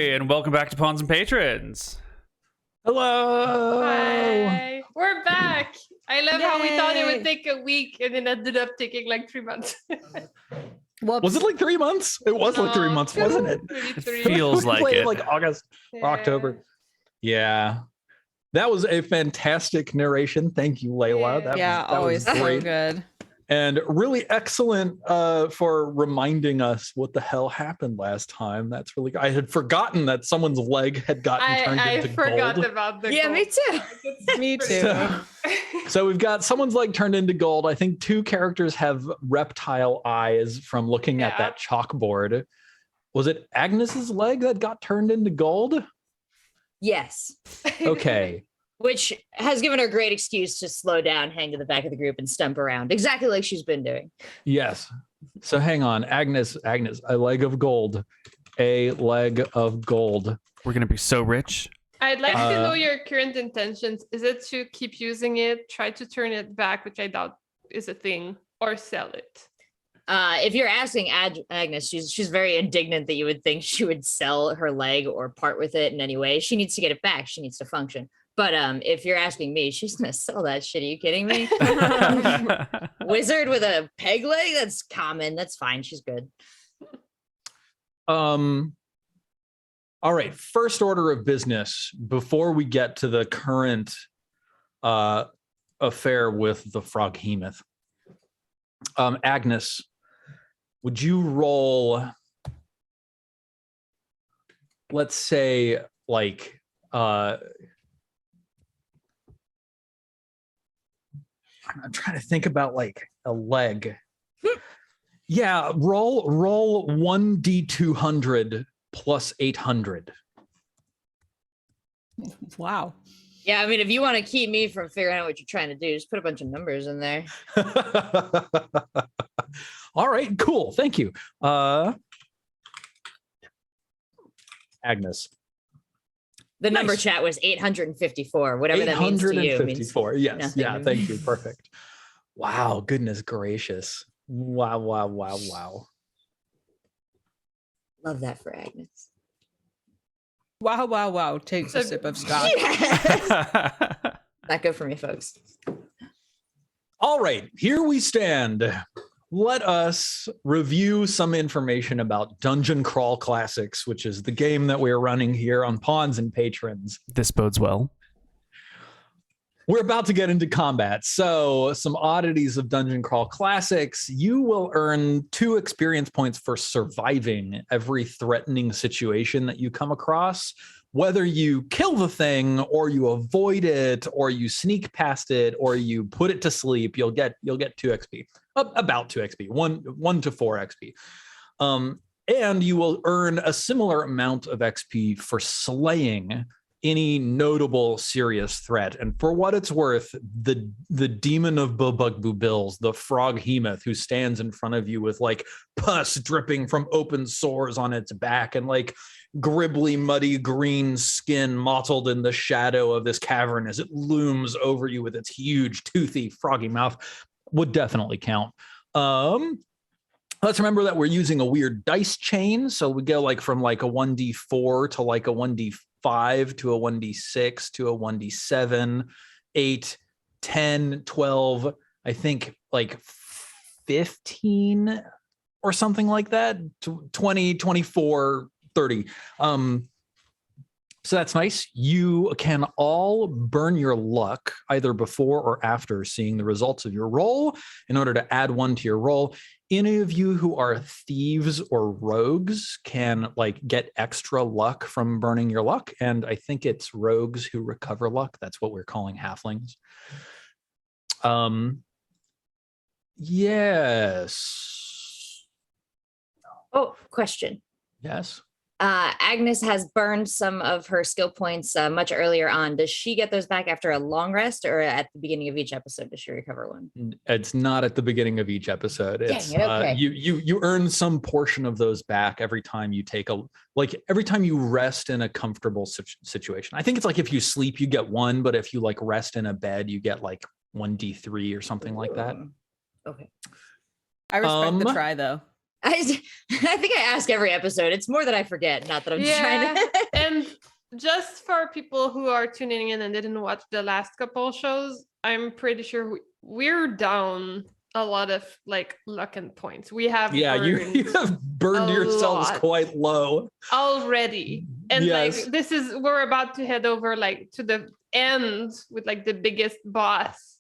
everybody, and welcome back to Pawns and Patrons. Hello! Hi! We're back! I love how we thought it Yay. would take a week and it ended up taking like 3 months. Whoops. Was it like 3 months? It was like 3 No, months, wasn't it? Maybe 3. Feels We like played it. like August or October. Yeah. That was a fantastic narration. Thank you, Layla. That Yeah, was, that always was so great. good. And really excellent for reminding us what the hell happened last time. That's really good. I had forgotten that someone's leg had gotten turned I into forgot gold. about the Yeah, gold. me too. Me too. So we've got someone's leg turned into gold. I think 2 characters have reptile eyes from looking at Yeah. that chalkboard. Was it Agnes's leg that got turned into gold? Yes, Okay. which has given her a great excuse to slow down, hang to the back of the group, and stump around exactly like she's been doing. Yes. So hang on. Agnes, a leg of gold. A leg of gold. We're gonna be so rich. I'd like to Uh, know your current intentions. Is it to keep using it, try to turn it back, which I doubt is a thing, or sell it? If you're asking Agnes, she's very indignant that you would think she would sell her leg or part with it in any way. She needs to get it back. She needs to function. But if you're asking me, she's gonna sell that shit. Are you kidding me? Wizard with a peg leg? That's common. That's fine. She's good. All right. First order of business before we get to the current affair with the Frogemoth. Agnes, would you roll, let's say, like I'm trying to think about like a leg. Yeah, roll 1d200 plus 800. Wow. Yeah, I mean, if you want to keep me from figuring out what you're trying to do, just put a bunch of numbers in there. All right, cool. Thank you. Agnes. The number Nice. chat was 854, whatever that means to you. It means 854. Yes. nothing Yeah. to me. Thank you. Perfect. Wow. Goodness gracious. Wow. Love that for Agnes. Wow, wow, wow. Takes a sip of scotch. Not good for me, folks. All right. Here we stand. Let us review some information about Dungeon Crawl Classics, which is the game that we're running here on Pawns and Patrons. This bodes well. We're about to get into combat. So some oddities of Dungeon Crawl Classics. You will earn 2 experience points for surviving every threatening situation that you come across. Whether you kill the thing or you avoid it or you sneak past it or you put it to sleep, you'll get 2 XP. About 2 XP, 1 to 4 XP. And you will earn a similar amount of XP for slaying any notable serious threat. And for what it's worth, the demon of Bubugbu Bills, the Frogemoth, who stands in front of you with like pus dripping from open sores on its back and like gribbly, muddy green skin mottled in the shadow of this cavern as it looms over you with its huge, toothy, froggy mouth, would definitely count. Let's remember that we're using a weird dice chain. So we go like from like a 1d4 to like a 1d5 to a 1d6 to a 1d7, 8, 10, 12, I think like 15 or something like that, 20, 24, 30. So that's nice. You can all burn your luck either before or after seeing the results of your roll in order to add 1 to your roll. Any of you who are thieves or rogues can like get extra luck from burning your luck. And I think it's rogues who recover luck. That's what we're calling halflings. Yes. Oh, question. Yes. Agnes has burned some of her skill points much earlier on. Does she get those back after a long rest or at the beginning of each episode? Does she recover one? It's not at the beginning of each episode. It's Dang it, okay. You earn some portion of those back every time you take every time you rest in a comfortable situation. I think it's like if you sleep, you get 1, but if you like rest in a bed, you get like 1d3 or something like that. Okay. I respect the try, though. I think I ask every episode. It's more that I forget, not that I'm trying to. And just for people who are tuning in and didn't watch the last couple shows, I'm pretty sure we're down a lot of like luck and points. We have you have burned yourselves quite low already. And yes. like we're about to head over like to the end with like the biggest boss.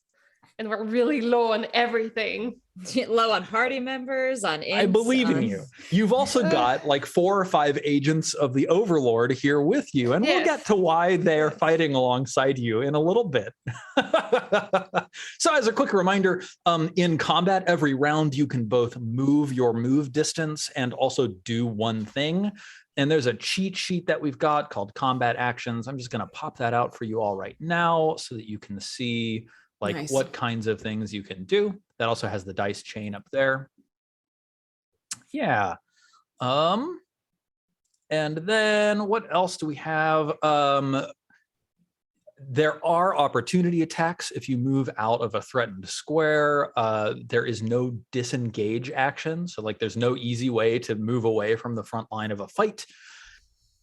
And we're really low on everything. Low on party members, on ints, I believe in you. You've also got like 4 or 5 agents of the Overlord here with you, and we'll get to why they're fighting alongside you in a little bit. So as a quick reminder, in combat, every round you can both move your move distance and also do one thing. And there's a cheat sheet that we've got called Combat Actions. I'm just going to pop that out for you all right now so that you can see like what kinds of things you can do. That also has the dice chain up there. Yeah. And then what else do we have? There are opportunity attacks if you move out of a threatened square. There is no disengage action. So like there's no easy way to move away from the front line of a fight.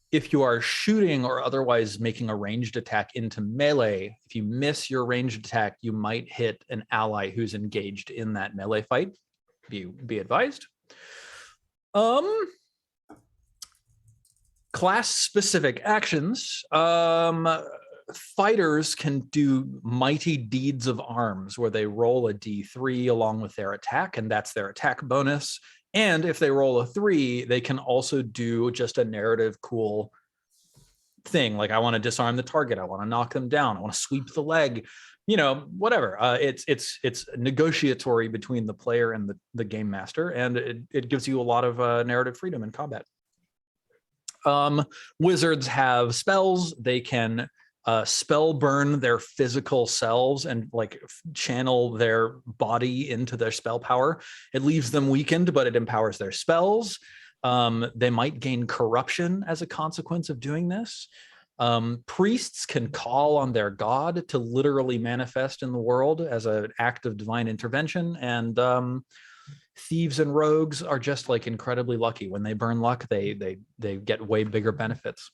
If you are shooting or otherwise making a ranged attack into melee, if you miss your ranged attack, you might hit an ally who's engaged in that melee fight. Be advised. Class specific actions. Fighters can do mighty deeds of arms where they roll a d3 along with their attack, and that's their attack bonus. And if they roll a 3, they can also do just a narrative cool thing. Like I want to disarm the target. I want to knock them down. I want to sweep the leg, whatever. It's negotiatory between the player and the game master. And it gives you a lot of narrative freedom in combat. Wizards have spells. They can spell burn their physical selves and like channel their body into their spell power. It leaves them weakened, but it empowers their spells. They might gain corruption as a consequence of doing this. Priests can call on their god to literally manifest in the world as an act of divine intervention. And thieves and rogues are just like incredibly lucky. When they burn luck, they get way bigger benefits.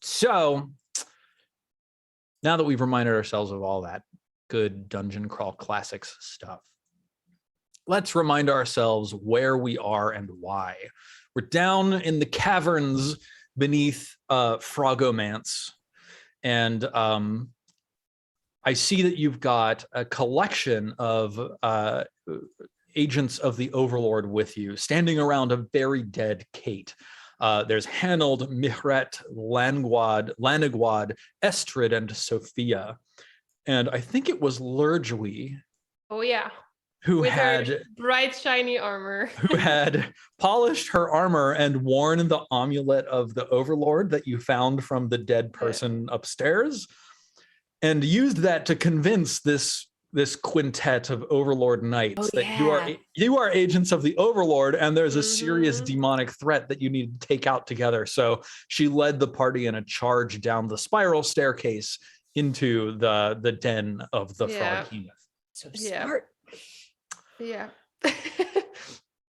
So now that we've reminded ourselves of all that good Dungeon Crawl Classics stuff, let's remind ourselves where we are and why. We're down in the caverns beneath Frogemoth, and I see that you've got a collection of agents of the Overlord with you, standing around a very dead Kate. There's Hanold, Mihret, Lanigwad, Estrid, and Sophia. And I think it was Lurgui. Oh, yeah. Who with had her bright, shiny armor. Who had polished her armor and worn the amulet of the Overlord that you found from the dead person upstairs, and used that to convince this quintet of Overlord knights that you are agents of the Overlord, and there's a serious demonic threat that you need to take out together. So she led the party in a charge down the spiral staircase into the den of the Frogemoth. So smart. Yeah.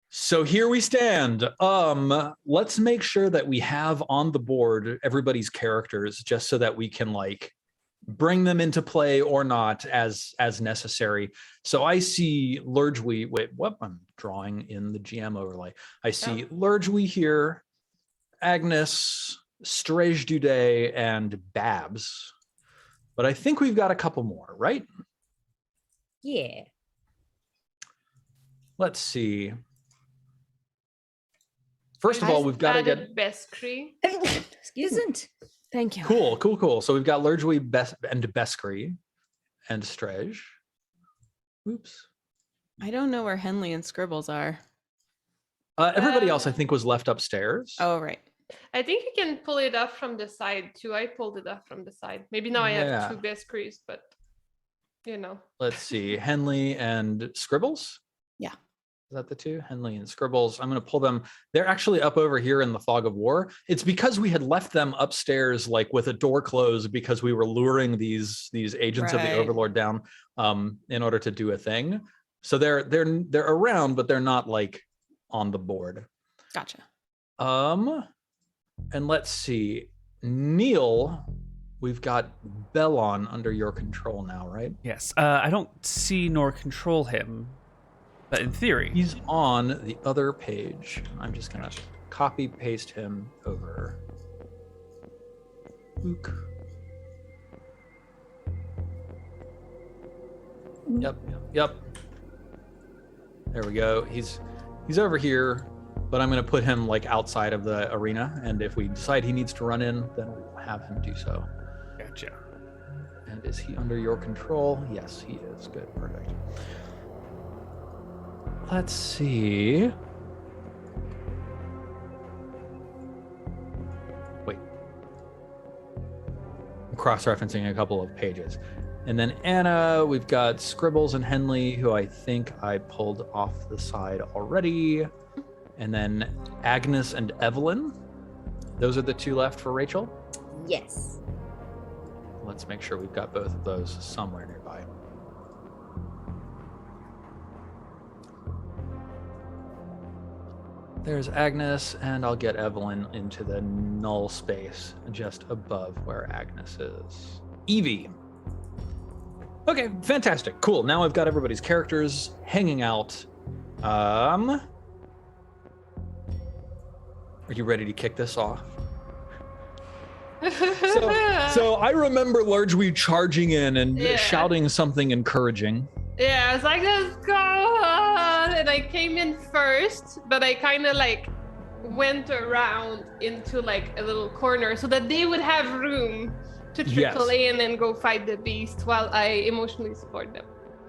So here we stand. Let's make sure that we have on the board everybody's characters, just so that we can like bring them into play or not as necessary. So I see Lurgui. Wait, what? I'm drawing in the GM overlay. I see Lurgui here, Agnes, Strej Dudet, and Babs. But I think we've got a couple more, right? Yeah. Let's see. First of all, we've got to get Beskri. Isn't. Thank you. Cool. So we've got Lurgui and Beskri and Strej. Oops. I don't know where Henley and Scribbles are. Everybody else, I think, was left upstairs. Oh, right. I think you can pull it up from the side too. I pulled it up from the side. Maybe now I have 2 Beskris, but Let's see. Henley and Scribbles? Yeah. Is that the 2? Henley and Scribbles. I'm going to pull them. They're actually up over here in the fog of war. It's because we had left them upstairs, like with a door closed, because we were luring these agents of the Overlord down in order to do a thing. So they're around, but they're not like on the board. Gotcha. And let's see. Neil, we've got Bellon under your control now, right? Yes. I don't see nor control him, but in theory. He's on the other page. I'm just gonna copy paste him over. Luke. Yep. There we go. He's over here, but I'm gonna put him like outside of the arena, and if we decide he needs to run in, then we'll have him do so. Gotcha. And is he under your control? Yes, he is. Good, perfect. Let's see. Wait. I'm cross-referencing a couple of pages. And then Anna, we've got Scribbles and Henley, who I think I pulled off the side already. And then Agnes and Evelyn. Those are the two left for Rachel. Yes. Let's make sure we've got both of those somewhere nearby. There's Agnes, and I'll get Evelyn into the null space just above where Agnes is. Evie. Okay, fantastic. Cool. Now I've got everybody's characters hanging out. Are you ready to kick this off? So I remember Largewee charging in and shouting something encouraging. Yeah, I was like, let's go on. And I came in first, but I kind of like went around into like a little corner so that they would have room to trickle in and go fight the beast while I emotionally support them.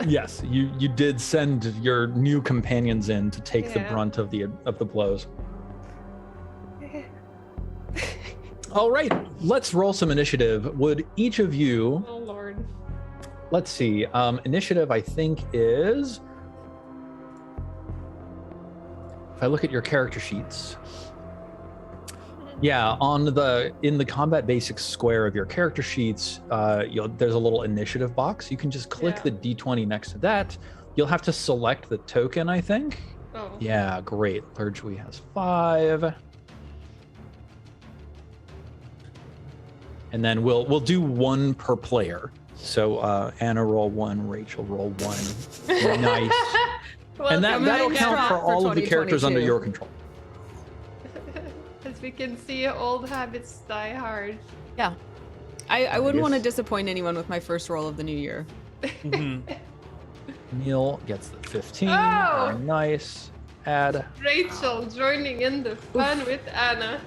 Yes, you did send your new companions in to take the brunt of the blows. All right, let's roll some initiative. Would each of you? Oh Lord. Let's see. Initiative, I think, is. If I look at your character sheets. Yeah, in the combat basics square of your character sheets, there's a little initiative box. You can just click the D20 next to that. You'll have to select the token, I think. Oh. Yeah, great. Largewee has 5. And then we'll do 1 per player. So Anna roll 1, Rachel roll 1. Nice. And that'll count for all of the characters under your control. As we can see, old habits die hard. Yeah. I wouldn't want to disappoint anyone with my first roll of the new year. Neil gets the 15. Oh! Nice. Add. Rachel joining in the fun with Anna.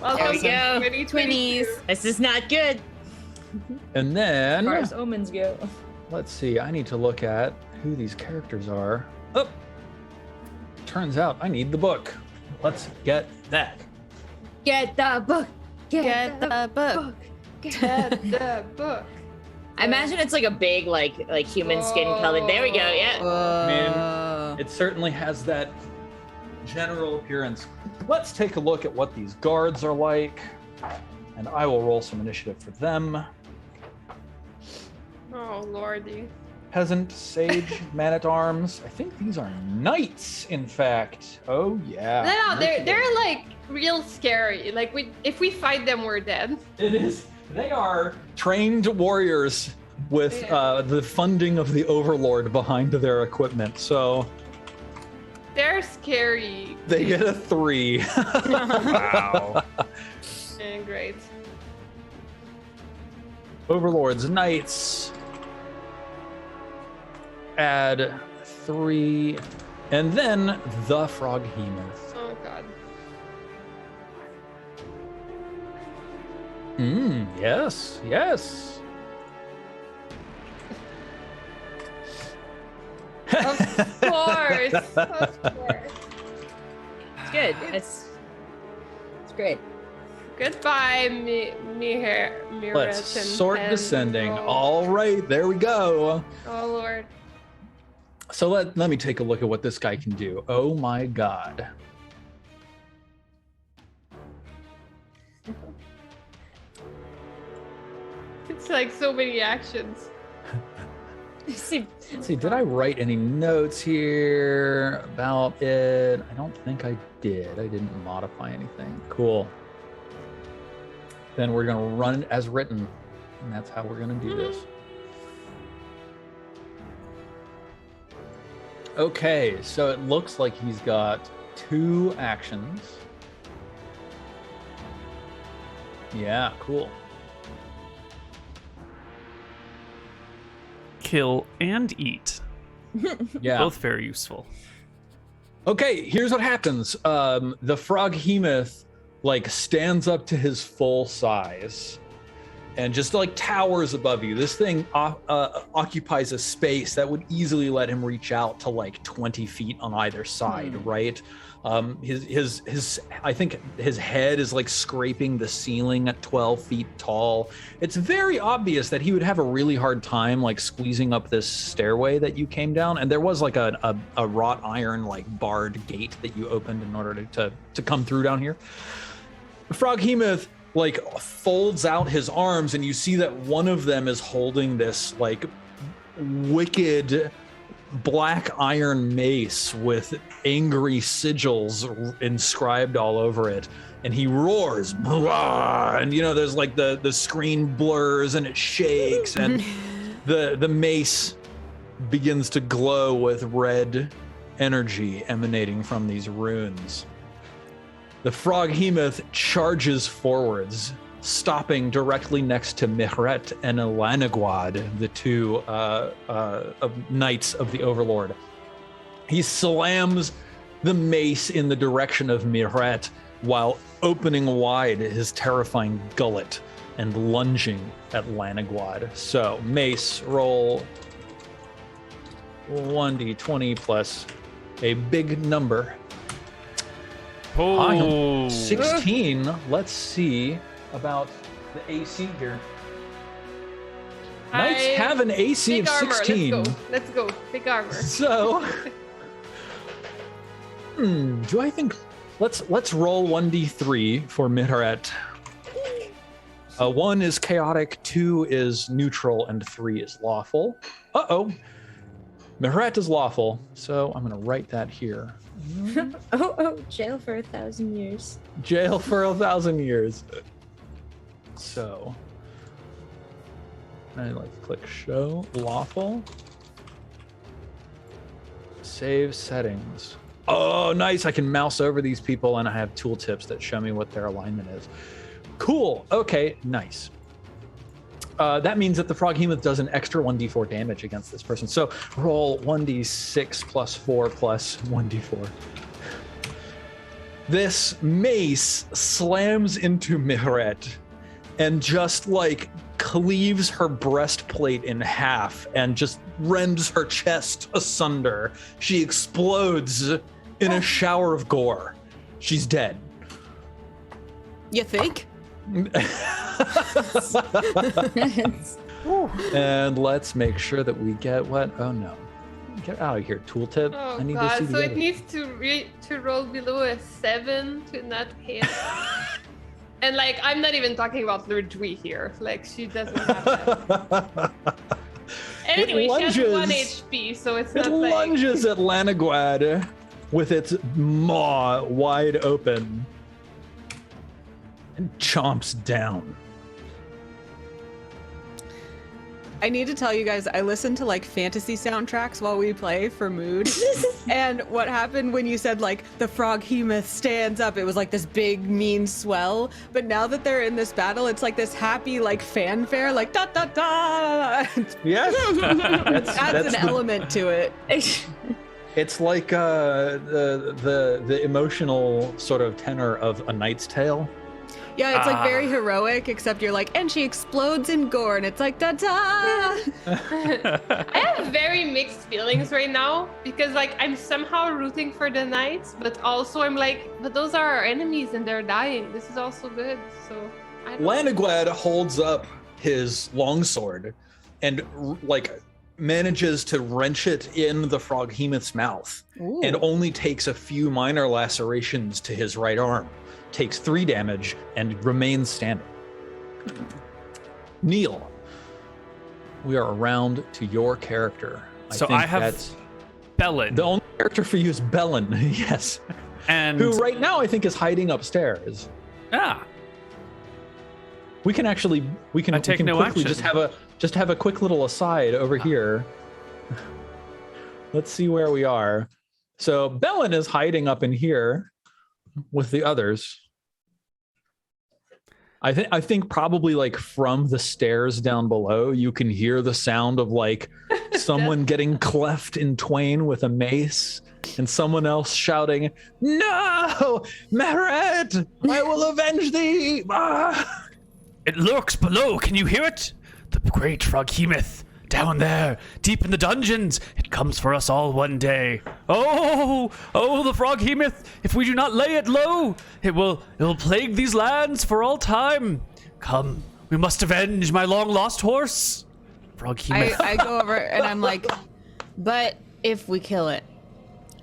There we go. 2020s. This is not good. And then, As far as omens go. let's see. I need to look at who these characters are. Oh, turns out I need the book. Let's get that. Get the book. Get the book. Get the book. I imagine it's like a big, like human skin color. There we go. Yeah. Man, it certainly has that general appearance. Let's take a look at what these guards are like, and I will roll some initiative for them. Oh lordy. Peasant, sage, man-at-arms. I think these are knights, in fact. Oh yeah. No, they're like real scary. Like if we fight them, we're dead. It is. They are trained warriors with the funding of the Overlord behind their equipment. So They're scary. they get a 3. Wow. And great. Overlords, knights. Add 3. And then the Frogemoth. Oh god. Yes, yes. Of course. Of course. It's good. It's great. Goodbye, Mirror. Let's sort descending. All right, there we go. Oh lord. So let me take a look at what this guy can do. Oh my god. It's like so many actions. See, Let's see, did I write any notes here about it? I don't think I did. I didn't modify anything. Cool. Then we're going to run it as written, and that's how we're going to do this. Okay, so it looks like he's got 2 actions. Yeah, cool. Kill and eat. Yeah. Both very useful. Okay, here's what happens. The Frogemoth like stands up to his full size and just like towers above you. This thing occupies a space that would easily let him reach out to like 20 feet on either side, right? His I think his head is like scraping the ceiling at 12 feet tall. It's very obvious that he would have a really hard time like squeezing up this stairway that you came down. And there was like a wrought iron like barred gate that you opened in order to come through down here. Frogemoth like folds out his arms, and you see that one of them is holding this like wicked black iron mace with angry sigils inscribed all over it, and he roars, and you know there's like the screen blurs and it shakes, and the mace begins to glow with red energy emanating from these runes. The Frogemoth charges forwards, stopping directly next to Mihret and Lanagwad, the 2 knights of the Overlord. He slams the mace in the direction of Mihret while opening wide his terrifying gullet and lunging at Lanagwad. So, mace, roll 1d20 plus a big number. I am 16. Let's see about the AC here. Knights have an AC of 16. Let's go. Big armor. So, do I think? Let's roll 1d3 for Mihret. 1 is chaotic, 2 is neutral, and 3 is lawful. Mihret is lawful, so I'm going to write that here. Jail for 1,000 years. Jail for 1,000 years. So, I click show lawful. Save settings. Oh, nice. I can mouse over these people and I have tooltips that show me what their alignment is. Cool. Okay, nice. That means that the Frogemoth does an extra 1d4 damage against this person. So roll 1d6 plus 4 plus 1d4. This mace slams into Mihret and just like cleaves her breastplate in half and just rends her chest asunder. She explodes in a shower of gore. She's dead. You think? And let's make sure that we get what? Oh no. Get out of here, tooltip. Oh I need god, to see so the it needs to roll below a 7 to not hit. And like, I'm not even talking about Lurdwi here. Like, she doesn't have that. Anyway, she has 1 HP, so it's not like... It lunges at Lanagwad with its maw wide open and chomps down. I need to tell you guys, I listen to like fantasy soundtracks while we play for mood. And what happened when you said like the Frogemoth stands up, it was like this big mean swell. But now that they're in this battle, it's like this happy like fanfare, like da da da. Yes. Adds an element to it. It's like the emotional sort of tenor of A Knight's Tale. Yeah, it's like very heroic, except you're like, and she explodes in gore, and it's like, da-da! I have very mixed feelings right now, because like, I'm somehow rooting for the knights, but also I'm like, but those are our enemies and they're dying. This is also good, so I don't know. Lanagwad holds up his longsword and like manages to wrench it in the Frogemoth's mouth. Ooh. And only takes a few minor lacerations to his right arm. Takes 3 damage and remains standing. Neil. we are around to your character. So think I have that's Bellin. the only character for you is Bellin. Yes. And Who right now I think is hiding upstairs. We can I take no quickly action. just have a quick little aside over here. Let's see where we are. So Bellin is hiding up in here with the others. I think probably like from the stairs down below, you can hear the sound of like someone getting cleft in twain with a mace, and someone else shouting, "No, Mehret, I will avenge thee!" Ah! It lurks below. Can you hear it? The great Frogemoth down there, deep in the dungeons. It comes for us all one day. Oh, the Frogemoth! If we do not lay it low, it will plague these lands for all time. Come, we must avenge my long lost horse. Frogemoth. I go over and I'm like, but if we kill it,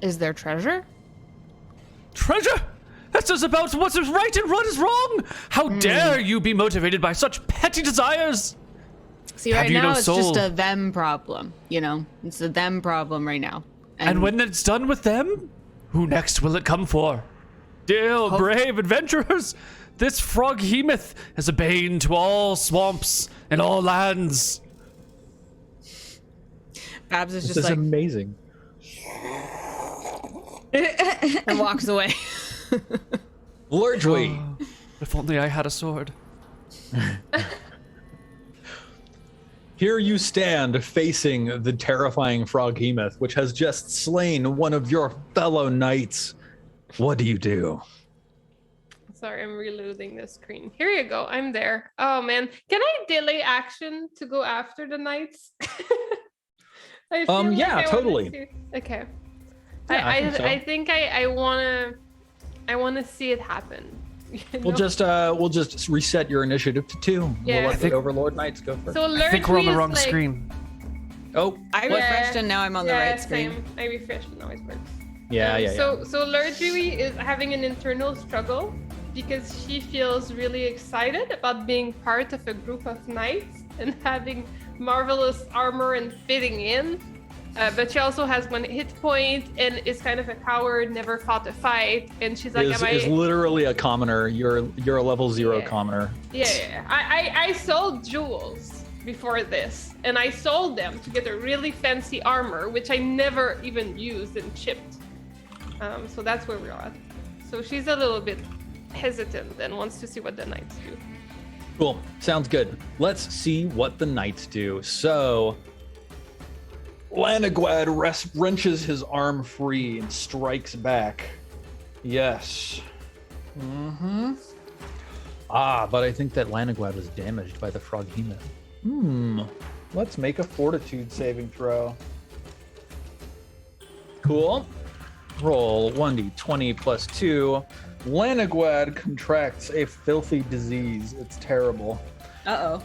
is there treasure? Treasure? That's just about what is right and what is wrong. How dare you be motivated by such petty desires? See, Have right you now no it's soul? just a them problem, you know? It's a them problem right now. And when it's done with them, who next will it come for? Dear brave adventurers, this Frogemoth is a bane to all swamps and all lands. Babs is This just is like, amazing. and walks away. Largely. If only I had a sword. Here you stand facing the terrifying Frogemoth, which has just slain one of your fellow knights. What do you do? Sorry, I'm reloading the screen. Here you go. I'm there. Oh man, can I delay action to go after the knights? I feel Yeah, I wanna totally. see- Okay. Yeah, I think so. I think I wanna see it happen. you We'll know? just reset your initiative to 2. Yeah. We'll I let think- the Overlord Knights go first. So I think we're on the Lurgy wrong is like, screen. Oh, I what? refreshed and now I'm on the right screen. Same. I refreshed and now it works. Yeah. So Lurgy is having an internal struggle because she feels really excited about being part of a group of knights and having marvelous armor and fitting in. But she also has 1 hit point and is kind of a coward, never fought a fight. And she's like, is literally a commoner. You're a level 0 Yeah. commoner. Yeah. I sold jewels before this, and I sold them to get a really fancy armor, which I never even used and chipped. So that's where we're at. So she's a little bit hesitant and wants to see what the knights do. Cool. Sounds good. Let's see what the knights do. So Lanagwad wrenches his arm free and strikes back. Yes. Mm-hmm. But I think that Lanagwad was damaged by the Frogemoth. Let's make a fortitude saving throw. Cool. Roll 1d20 plus 2. Lanagwad contracts a filthy disease. It's terrible. Uh-oh.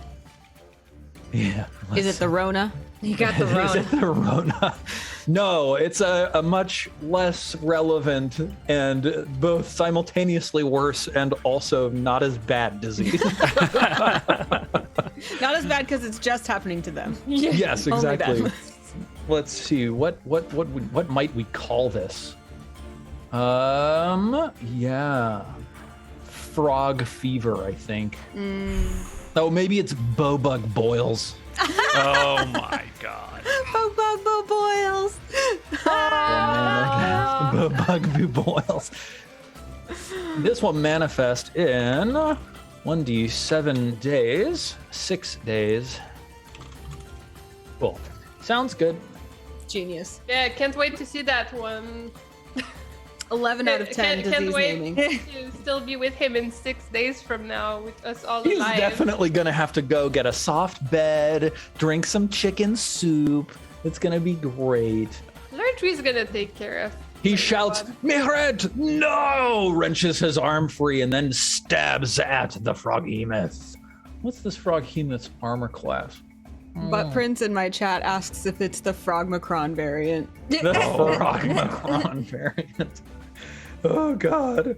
Yeah. Is it the Rona? You got the Is Rona. it the Rona? No, it's a much less relevant and both simultaneously worse and also not as bad disease. Not as bad because it's just happening to them. Yes, Only exactly. them. Let's see. What might we call this? Yeah. Frog fever, I think. Oh, maybe it's bowbug boils. Oh my god. Bug boils. Bowbug boils. This will manifest in 1d7 days, 6 days. Cool. Sounds good. Genius. Yeah, can't wait to see that one. 11 out of 10 Can't disease wait naming. to still be with him in 6 days from now with us all He's alive. definitely gonna have to go get a soft bed, drink some chicken soup. It's gonna be great. Lurgy's gonna take care of. He shouts, Mehret, no! Wrenches his arm free and then stabs at the Frogemoth. What's this Frogemoth's armor class? But Prince in my chat asks if it's the Frogmacron variant. The Frogmacron variant. Oh god.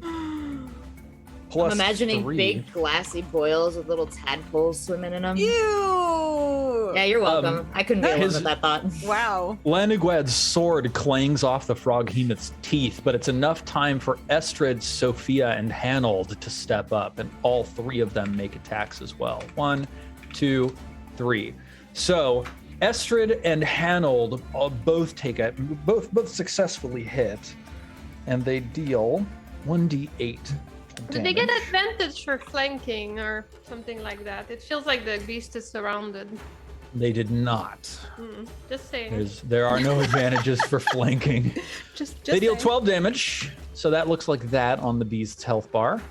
Plus I'm imagining 3. big glassy boils with little tadpoles swimming in them. Ew! Yeah, you're welcome. I couldn't be alone with that thought. Wow. Lanigued's sword clangs off the Froghemoth's teeth, but it's enough time for Estrid, Sophia, and Hanold to step up, and all three of them make attacks as well. 1, 2, 3. So Estrid and Hanold both both successfully hit, and they deal 1d8. Did they get advantage for flanking or something like that? It feels like the beast is surrounded. They did not. Just saying. There are no advantages for flanking. Just They deal saying. 12 damage, so that looks like that on the beast's health bar.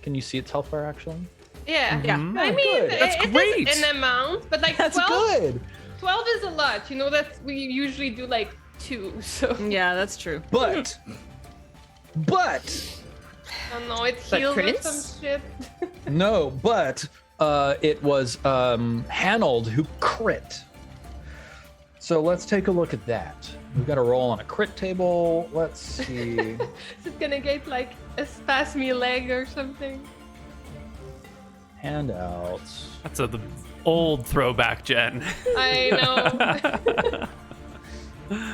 Can you see its health bar actually? Yeah. Yeah. I mean, good. That's it great. is an amount, but like That's 12, good. 12 is a lot. You know that we usually do like 2, so. Yeah, that's true. But I don't know, it But heals or crits? some shit. no, but it was Hanold who crit. So let's take a look at that. We've got a roll on a crit table. Let's see. Is it gonna get like a spasmy leg or something? Handouts. That's the old throwback, Jen. I know.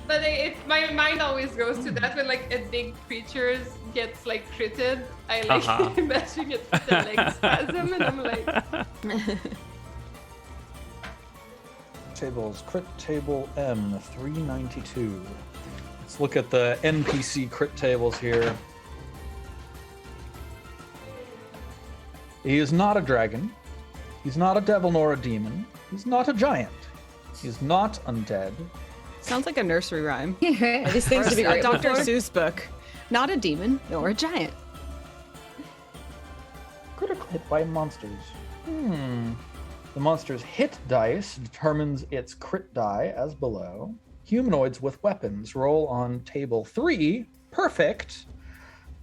But my mind always goes to that when like a big creature gets like critted. I like imagine it with the leg spasm, and I'm like, Tables, crit table M 392. Let's look at the NPC crit tables here. He is not a dragon. He's not a devil nor a demon. He's not a giant. He's not undead. Sounds like a nursery rhyme. These things to be A grateful Dr. for. Seuss book. Not a demon nor a giant. Critical hit by monsters. The monster's hit dice determines its crit die as below. Humanoids with weapons roll on table 3. Perfect.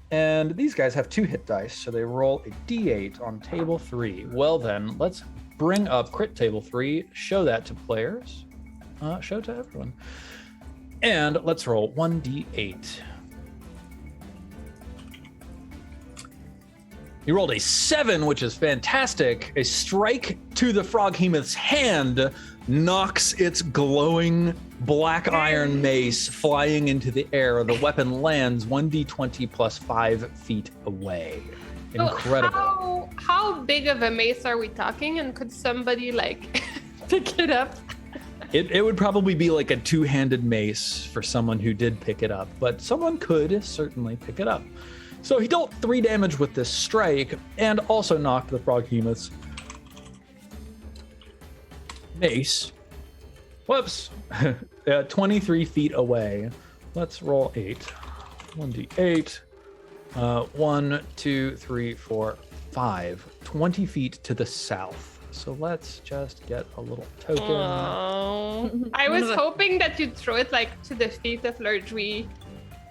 And these guys have 2 hit dice, so they roll a d8 on table 3. Well then, let's bring up crit table 3, show that to players, show to everyone. And let's roll 1d8. He rolled a 7, which is fantastic. A strike to the Froghemoth's hand knocks its glowing black iron mace flying into the air. The weapon lands 1d20 plus 5 feet away. Incredible. So how big of a mace are we talking? And could somebody like pick it up? It would probably be like a 2-handed mace for someone who did pick it up, but someone could certainly pick it up. So he dealt 3 damage with this strike and also knocked the Froghemoth's mace. Whoops. 23 feet away. Let's roll 8. 1d8. 1, 2, 3, 4, 5. 20 feet to the south. So let's just get a little token. Oh, I was hoping that you'd throw it like to the feet of Lerdree,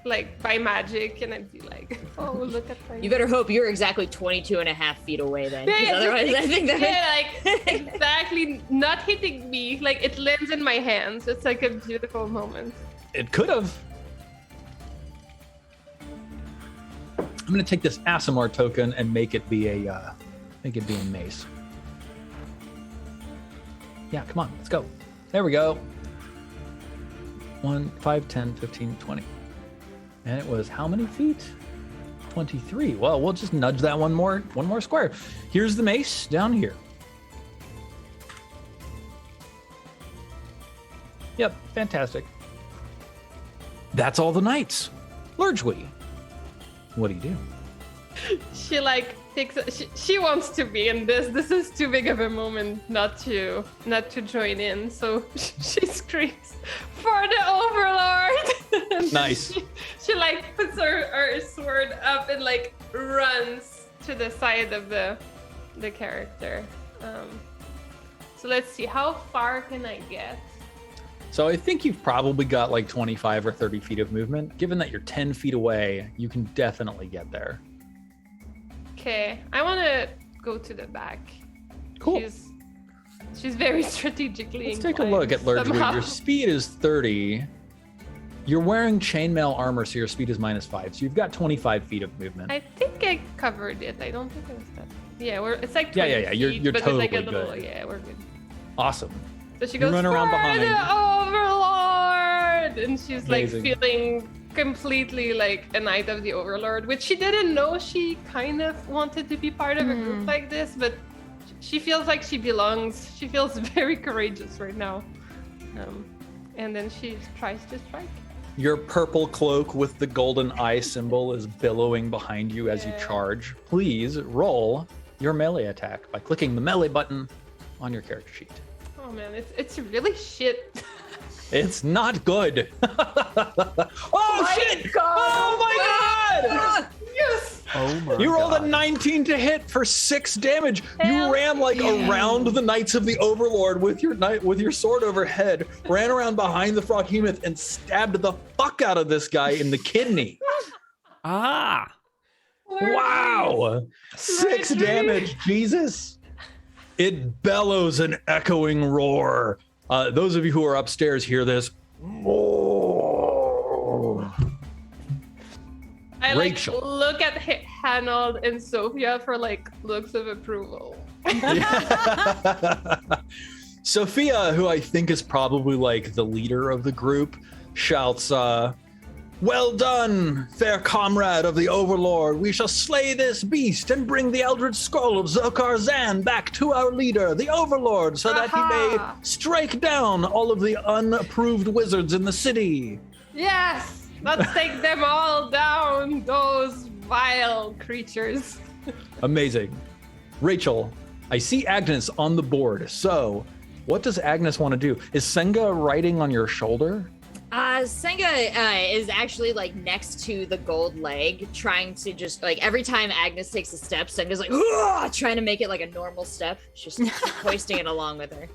like by magic, and I'd be like, oh, look at my. You better hope you're exactly 22 and a half feet away then. 'Cause Yeah, otherwise, I think that. yeah, like exactly not hitting me. Like it lands in my hands. It's like a beautiful moment. It could have. I'm gonna take this Asimar token and make it be a mace. Yeah, come on, let's go. There we go. 1, 5, 10, 15, 20. And it was how many feet? 23. Well, we'll just nudge that one more square. Here's the mace down here. Yep, fantastic. That's all the knights. Lurgwy, what do you do? She like takes. She wants to be in this. This is too big of a moment not to join in. So she screams for the Overlord. Nice. She like puts her sword up and like runs to the side of the character. So let's see, how far can I get? So I think you've probably got like 25 or 30 feet of movement. Given that you're 10 feet away, you can definitely get there. Okay, I want to go to the back. Cool. She's very strategically. Let's take a look at Lurgwy. somehow. Your speed is 30. You're wearing chainmail armor, so your speed is -5. So you've got 25 feet of movement. I think I covered it. I don't think I was that. Yeah, it's like 20 Yeah. You're feet, but totally it's like a little, good. yeah, we're good. Awesome. So she You goes, run around "For behind." the Overlord! And she's like Amazing. feeling completely like a Knight of the Overlord, which she didn't know she kind of wanted to be part of a group like this, but she feels like she belongs. She feels very courageous right now. And then she tries to strike. Your purple cloak with the golden eye symbol is billowing behind you as you charge. Please roll your melee attack by clicking the melee button on your character sheet. Oh man, it's really shit. It's not good. Oh shit! Oh my god! Yes! Oh my You rolled God. a 19 to hit for 6 damage. You Hell ran like yeah. around the Knights of the Overlord with your sword overhead, ran around behind the Frogemoth and stabbed the fuck out of this guy in the kidney. Ah! Wow! 6 Right. damage, Jesus. It bellows an echoing roar. Those of you who are upstairs hear this. I like Rachel. look at Hanold and Sophia for like looks of approval. Sophia, who I think is probably like the leader of the group, shouts, "Well done, fair comrade of the Overlord. We shall slay this beast and bring the Eldritch Scroll of Zokar-Zan back to our leader, the Overlord, so that he may Aha. strike down all of the unapproved wizards in the city." Yes! Let's take them all down, those vile creatures. Amazing. Rachel, I see Agnes on the board. So, what does Agnes want to do? Is Senga riding on your shoulder? Senga is actually like next to the gold leg, trying to just like every time Agnes takes a step, Senga's like "Ugh!" trying to make it like a normal step, just hoisting it along with her.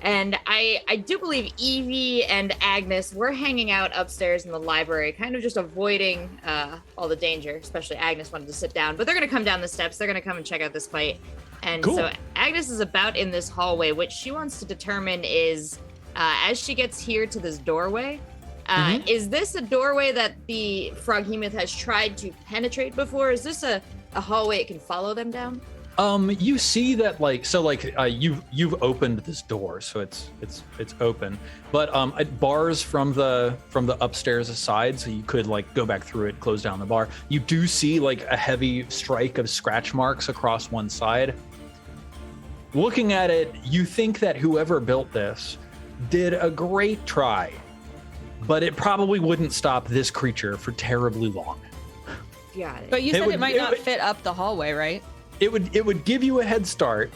And I do believe Evie and Agnes were hanging out upstairs in the library, kind of just avoiding all the danger. Especially Agnes wanted to sit down, but they're gonna come down the steps. They're gonna come and check out this fight. And Cool. so Agnes is about in this hallway. What she wants to determine is, as she gets here to this doorway, is this a doorway that the Frogemoth has tried to penetrate before? Is this a hallway it can follow them down? You see that you've opened this door, so it's open, but it bars from the upstairs aside, so you could like go back through it, close down the bar. You do see like a heavy strike of scratch marks across one side. Looking at it, you think that whoever built this did a great try, but it probably wouldn't stop this creature for terribly long. Got it. But you It said would- it might it not would- fit up the hallway, right? It would give you a head start,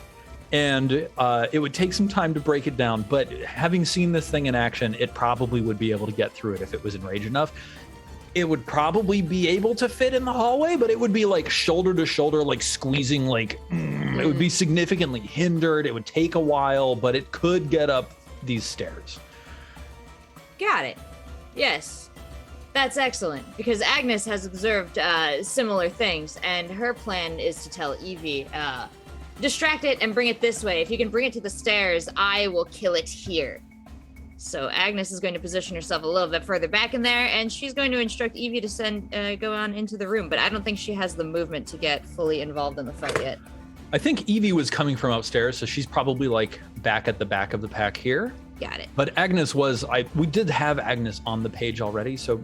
and it would take some time to break it down. But having seen this thing in action, it probably would be able to get through it if it was enraged enough. It would probably be able to fit in the hallway, but it would be like shoulder to shoulder, like squeezing, like it would be significantly hindered. It would take a while, but it could get up these stairs. Got it. Yes. That's excellent, because Agnes has observed similar things, and her plan is to tell Evie, distract it and bring it this way. If you can bring it to the stairs, I will kill it here. So Agnes is going to position herself a little bit further back in there, and she's going to instruct Evie to go on into the room, but I don't think she has the movement to get fully involved in the fight yet. I think Evie was coming from upstairs, so she's probably like back at the back of the pack here. Got it. But Agnes we did have Agnes on the page already, so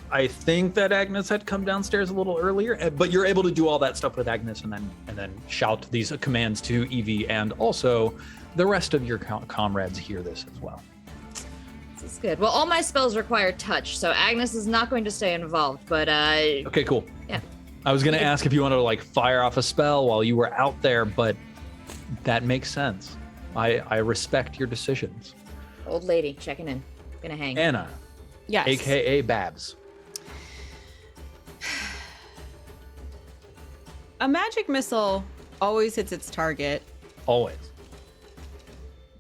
I think that Agnes had come downstairs a little earlier. But you're able to do all that stuff with Agnes and then shout these commands to Evie, and also the rest of your comrades hear this as well. This is good. Well, all my spells require touch, so Agnes is not going to stay involved, but Okay, cool. Yeah. I was gonna ask if you wanted to like fire off a spell while you were out there, but that makes sense. I respect your decisions. Old lady checking in. Gonna hang. Anna, Yes. aka Babs. A magic missile always hits its target. Always.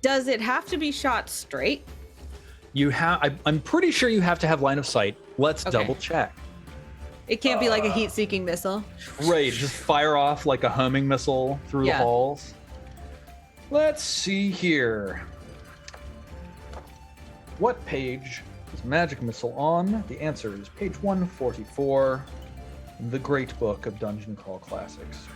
Does it have to be shot straight? I'm pretty sure you have to have line of sight. Let's Okay. double check. It can't be like a heat-seeking missile. Right, just fire off like a homing missile through the Yeah. halls. Let's see here. What page is magic missile on? The answer is page 144. the great book of Dungeon Crawl Classics.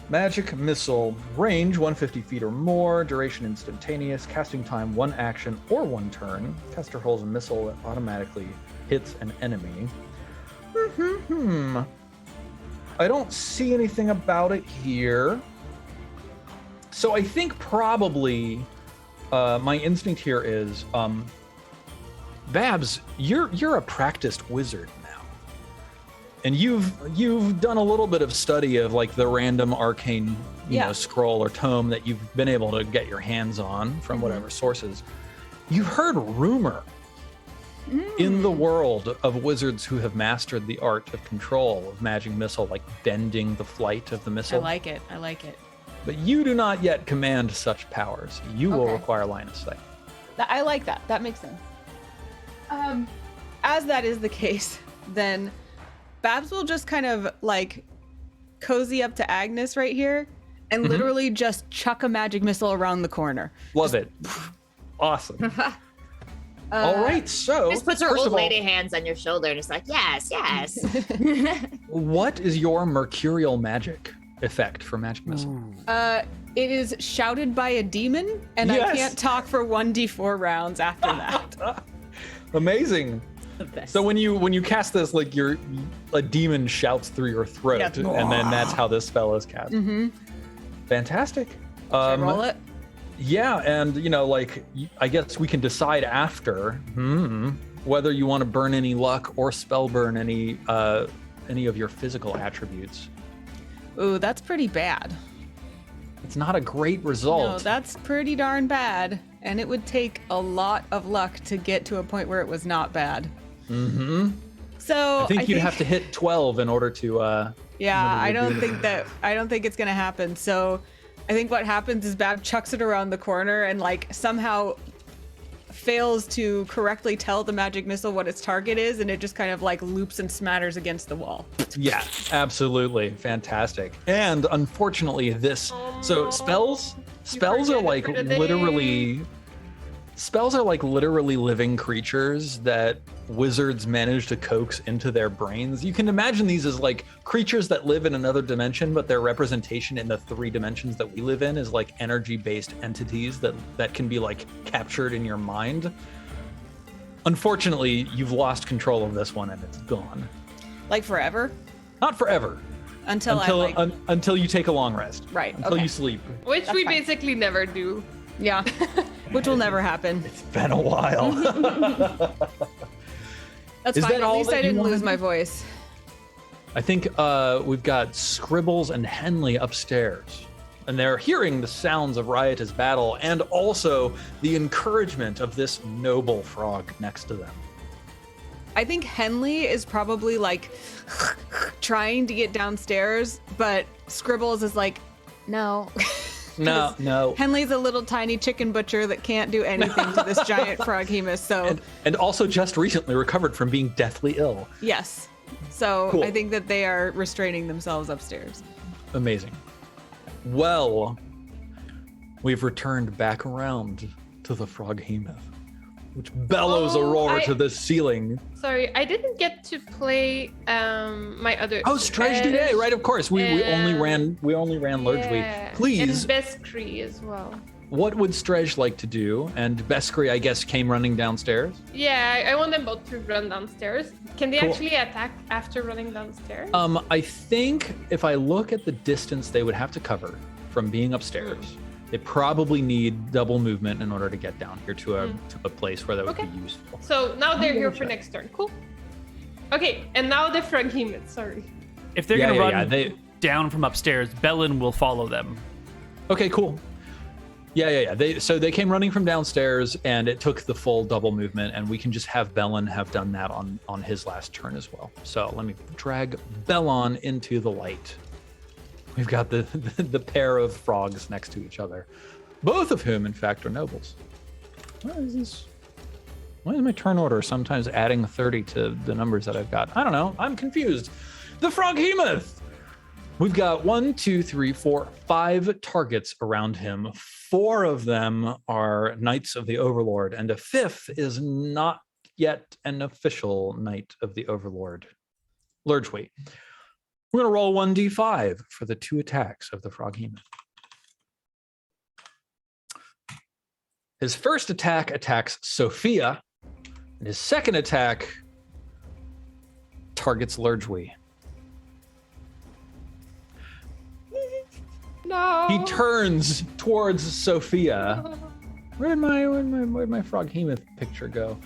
Magic Missile, range 150 feet or more, duration instantaneous, casting time 1 action or 1 turn. Caster hurls a missile that automatically hits an enemy. I don't see anything about it here. So I think probably my instinct here is, Babs, you're a practiced wizard now, and you've done a little bit of study of like the random arcane, you know, scroll or tome that you've been able to get your hands on from whatever sources. You've heard rumor in the world of wizards who have mastered the art of control of magic missile, like bending the flight of the missile. I like it. But you do not yet command such powers. You will require line of sight. I like that. That makes sense. As that is the case, then Babs will just kind of like cozy up to Agnes right here and literally just chuck a magic missile around the corner. Love it. Awesome. All right, so Just puts her first old of all, lady hands on your shoulder and it's like, yes. what is your mercurial magic effect for magic missile? It is shouted by a demon, and I can't talk for 1d4 rounds after that. Amazing. The best. So when you cast this, like a demon shouts through your throat, Yeah. and then that's how this spell is cast. Fantastic. Should I roll it? Yeah, and like I guess we can decide after whether you want to burn any luck or spell burn any of your physical attributes. Ooh, that's pretty bad. It's not a great result. No, that's pretty darn bad. And it would take a lot of luck to get to a point where it was not bad. So I think you'd have to hit 12 in order to. Yeah, I don't do think it's gonna happen. So I think what happens is Bab chucks it around the corner and like somehow fails to correctly tell the magic missile what its target is, and it just kind of like loops and smatters against the wall. Yeah, absolutely. Fantastic. And unfortunately spells are like literally living creatures that wizards manage to coax into their brains. You can imagine these as like creatures that live in another dimension, but their representation in the 3 dimensions that we live in is like energy-based entities that can be like captured in your mind. Unfortunately, you've lost control of this one and it's gone. Like forever? Not forever. Until you take a long rest. Right, Until okay. you sleep. Which That's we fine. basically never do. Yeah. Which will never happen. It's been a while. That's Is fine. that At all least that I you didn't wanted? lose my voice. I think we've got Scribbles and Henley upstairs, and they're hearing the sounds of riotous battle and also the encouragement of this noble frog next to them. I think Henley is probably like trying to get downstairs, but Scribbles is like, no. No. Henley's a little tiny chicken butcher that can't do anything to this giant froghemus. So And also just recently recovered from being deathly ill. yes. So Cool. I think that they are restraining themselves upstairs. Amazing. Well, we've returned back around to the Frogemoth, which bellows a roar to the ceiling. Sorry, I didn't get to play my other. Oh, Tragedy Day, right? Of course, we only ran Lurgely. Yeah, Please, and Beskri as well. what would Strej like to do? And Beskri, I guess, came running downstairs. Yeah, I want them both to run downstairs. Can they Cool. actually attack after running downstairs? I think if I look at the distance they would have to cover from being upstairs, they probably need double movement in order to get down here to a place where that would Okay. be useful. So now they're here for check. next turn. Cool. Okay, and now the Frogemoth. Sorry. If they're Yeah, gonna yeah, run they- down from upstairs, Bellin will follow them. Okay, cool. Yeah. They came running from downstairs, and it took the full double movement, and we can just have Bellin have done that on his last turn as well. So let me drag Bellon into the light. We've got the pair of frogs next to each other, both of whom, in fact, are nobles. What is this? Why is my turn order sometimes adding 30 to the numbers that I've got? I don't know. I'm confused. The Frogemoth! We've got 1, 2, 3, 4, 5 targets around him. 4 of them are Knights of the Overlord, and a 5th is not yet an official Knight of the Overlord. Lurgwy. We're going to roll 1d5 for the 2 attacks of the Frogemoth. His first attack attacks Sophia, and his second attack targets Lurgwy. No. He turns towards Sophia. Where'd my Frogemoth picture go?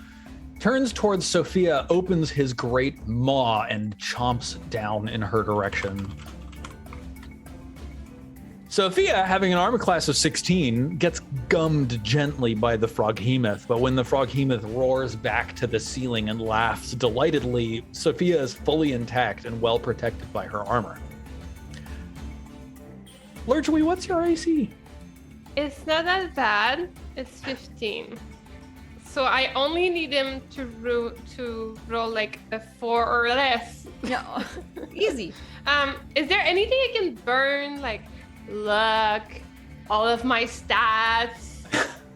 Turns towards Sophia, opens his great maw, and chomps down in her direction. Sophia, having an armor class of 16, gets gummed gently by the Frogemoth, but when the Frogemoth roars back to the ceiling and laughs delightedly, Sophia is fully intact and well protected by her armor. Lurgwy, what's your AC? It's not that bad. It's 15. So I only need him to roll like a 4 or less. No, easy. Is there anything I can burn, like luck, all of my stats?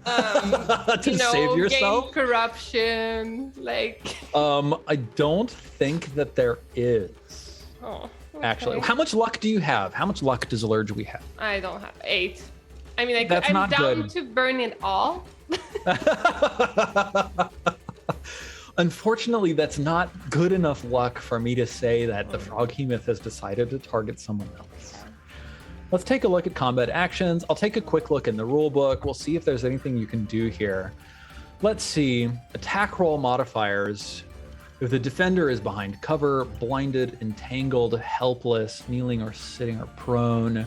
To save yourself? Gain corruption, like. I don't think that there is. Oh. Actually, okay. how much luck do you have? How much luck does Lurgwy have? I don't have 8. I mean, That's I'm not down good. to burn it all. Unfortunately, that's not good enough luck for me to say that the Frogemoth has decided to target someone else. Let's take a look at combat actions. I'll take a quick look in the rule book. We'll see if there's anything you can do here. Let's see. Attack roll modifiers. If the defender is behind cover, blinded, entangled, helpless, kneeling or sitting or prone.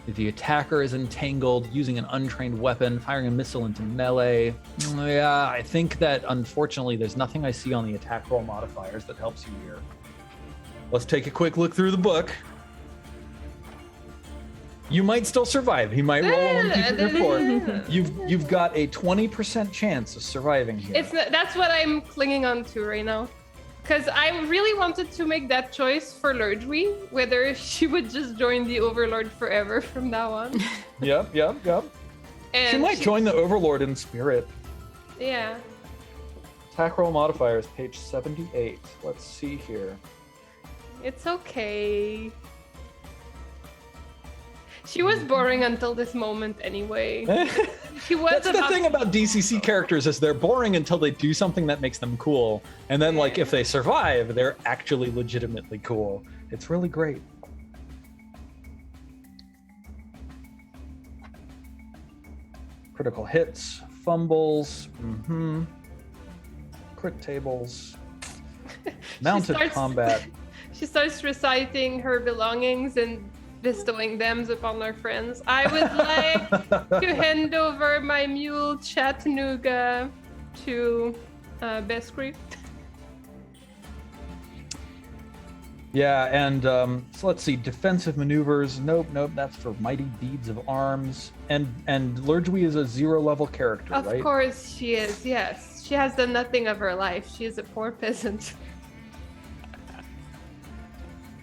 If the attacker is entangled, using an untrained weapon, firing a missile into melee. Yeah, I think that unfortunately there's nothing I see on the attack roll modifiers that helps you here. Let's take a quick look through the book. You might still survive. He might roll a 1d4. You've got a 20% chance of surviving here. That's what I'm clinging on to right now. Because I really wanted to make that choice for Lurgwy, whether she would just join the Overlord forever from now on. Yep. And She might join the Overlord in spirit. Yeah. Attack roll modifiers, page 78. Let's see here. It's okay. She was boring until this moment anyway. She was That's the thing about DCC characters is they're boring until they do something that makes them cool. And then, like, if they survive, they're actually legitimately cool. It's really great. Critical hits, fumbles, crit tables, mounted combat. She starts reciting her belongings and bestowing them upon our friends. I would like to hand over my mule Chattanooga to Beskri. Yeah, and so let's see, defensive maneuvers. Nope, that's for mighty deeds of arms. And Lurgwy is a 0-level character, right? Of course she is, yes. She has done nothing of her life. She is a poor peasant.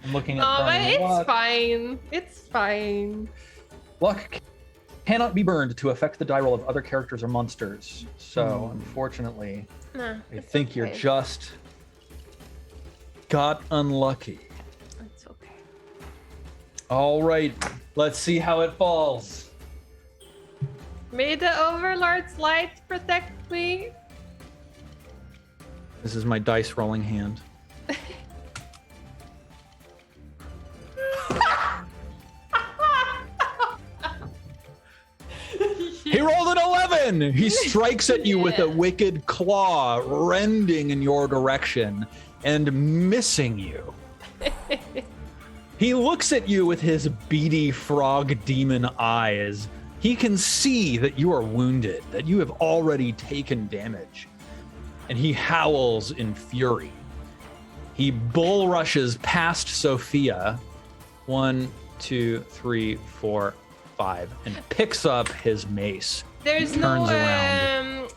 I'm looking at But it's luck. fine. It's fine. Luck cannot be burned to affect the die roll of other characters or monsters. So, unfortunately, Nah, I it's think you're okay. just got unlucky. It's okay. All right, let's see how it falls. May the Overlord's light protect me. This is my dice rolling hand. He rolled an 11. He strikes at you with a wicked claw, rending in your direction and missing you. He looks at you with his beady frog demon eyes. He can see that you are wounded, that you have already taken damage. And he howls in fury. He bull rushes past Sophia. 1, 2, 3, 4, 5, and picks up his mace. There's Turns no around.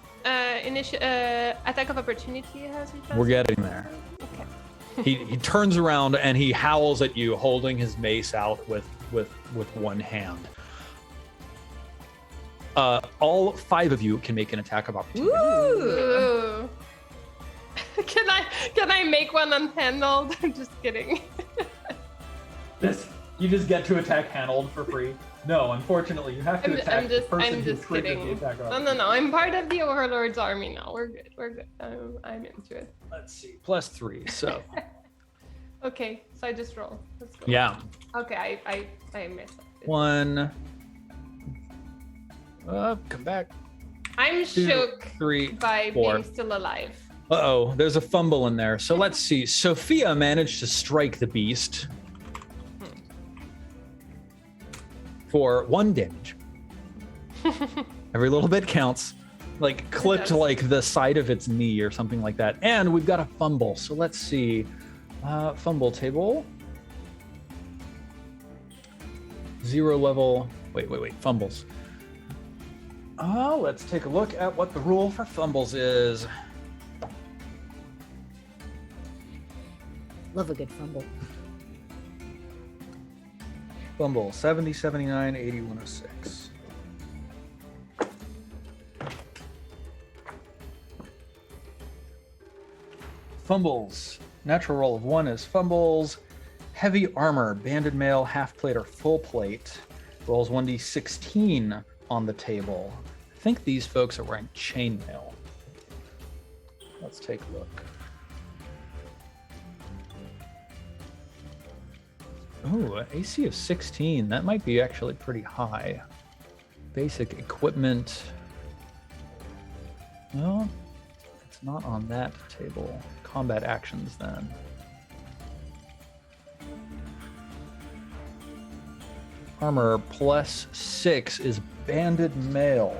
attack of opportunity, has he? We're getting there. Okay. He turns around and he howls at you, holding his mace out with one hand. All 5 of you can make an attack of opportunity. Ooh. Can I make one unhandled? I'm just kidding. You just get to attack handled for free. No, unfortunately, you have to attack the person I'm who just triggered kidding. the attack. No. I'm part of the Overlord's army now. We're good. I'm into it. Let's see, +3. So Okay, so I just roll. Let's go. yeah, Okay, I messed up. 1. Come back. I'm 2, shook 3, by 4. being still alive. Uh-oh, there's a fumble in there. So let's see. Sophia managed to strike the beast for 1 damage. Every little bit counts. Like clipped does. like the side of its knee or something like that. And we've got a fumble. So let's see. Fumble table. 0 level. Wait. Fumbles. Let's take a look at what the rule for fumbles is. Love a good fumble. Fumble 70, 79, 80, 106. Fumbles. Natural roll of 1 is fumbles. Heavy armor, banded mail, half plate or full plate. Rolls 1d16 on the table. I think these folks are wearing chainmail. Let's take a look. Oh, AC of 16. That might be actually pretty high. Basic equipment. No, it's not on that table. Combat actions then. Armor +6 is banded mail,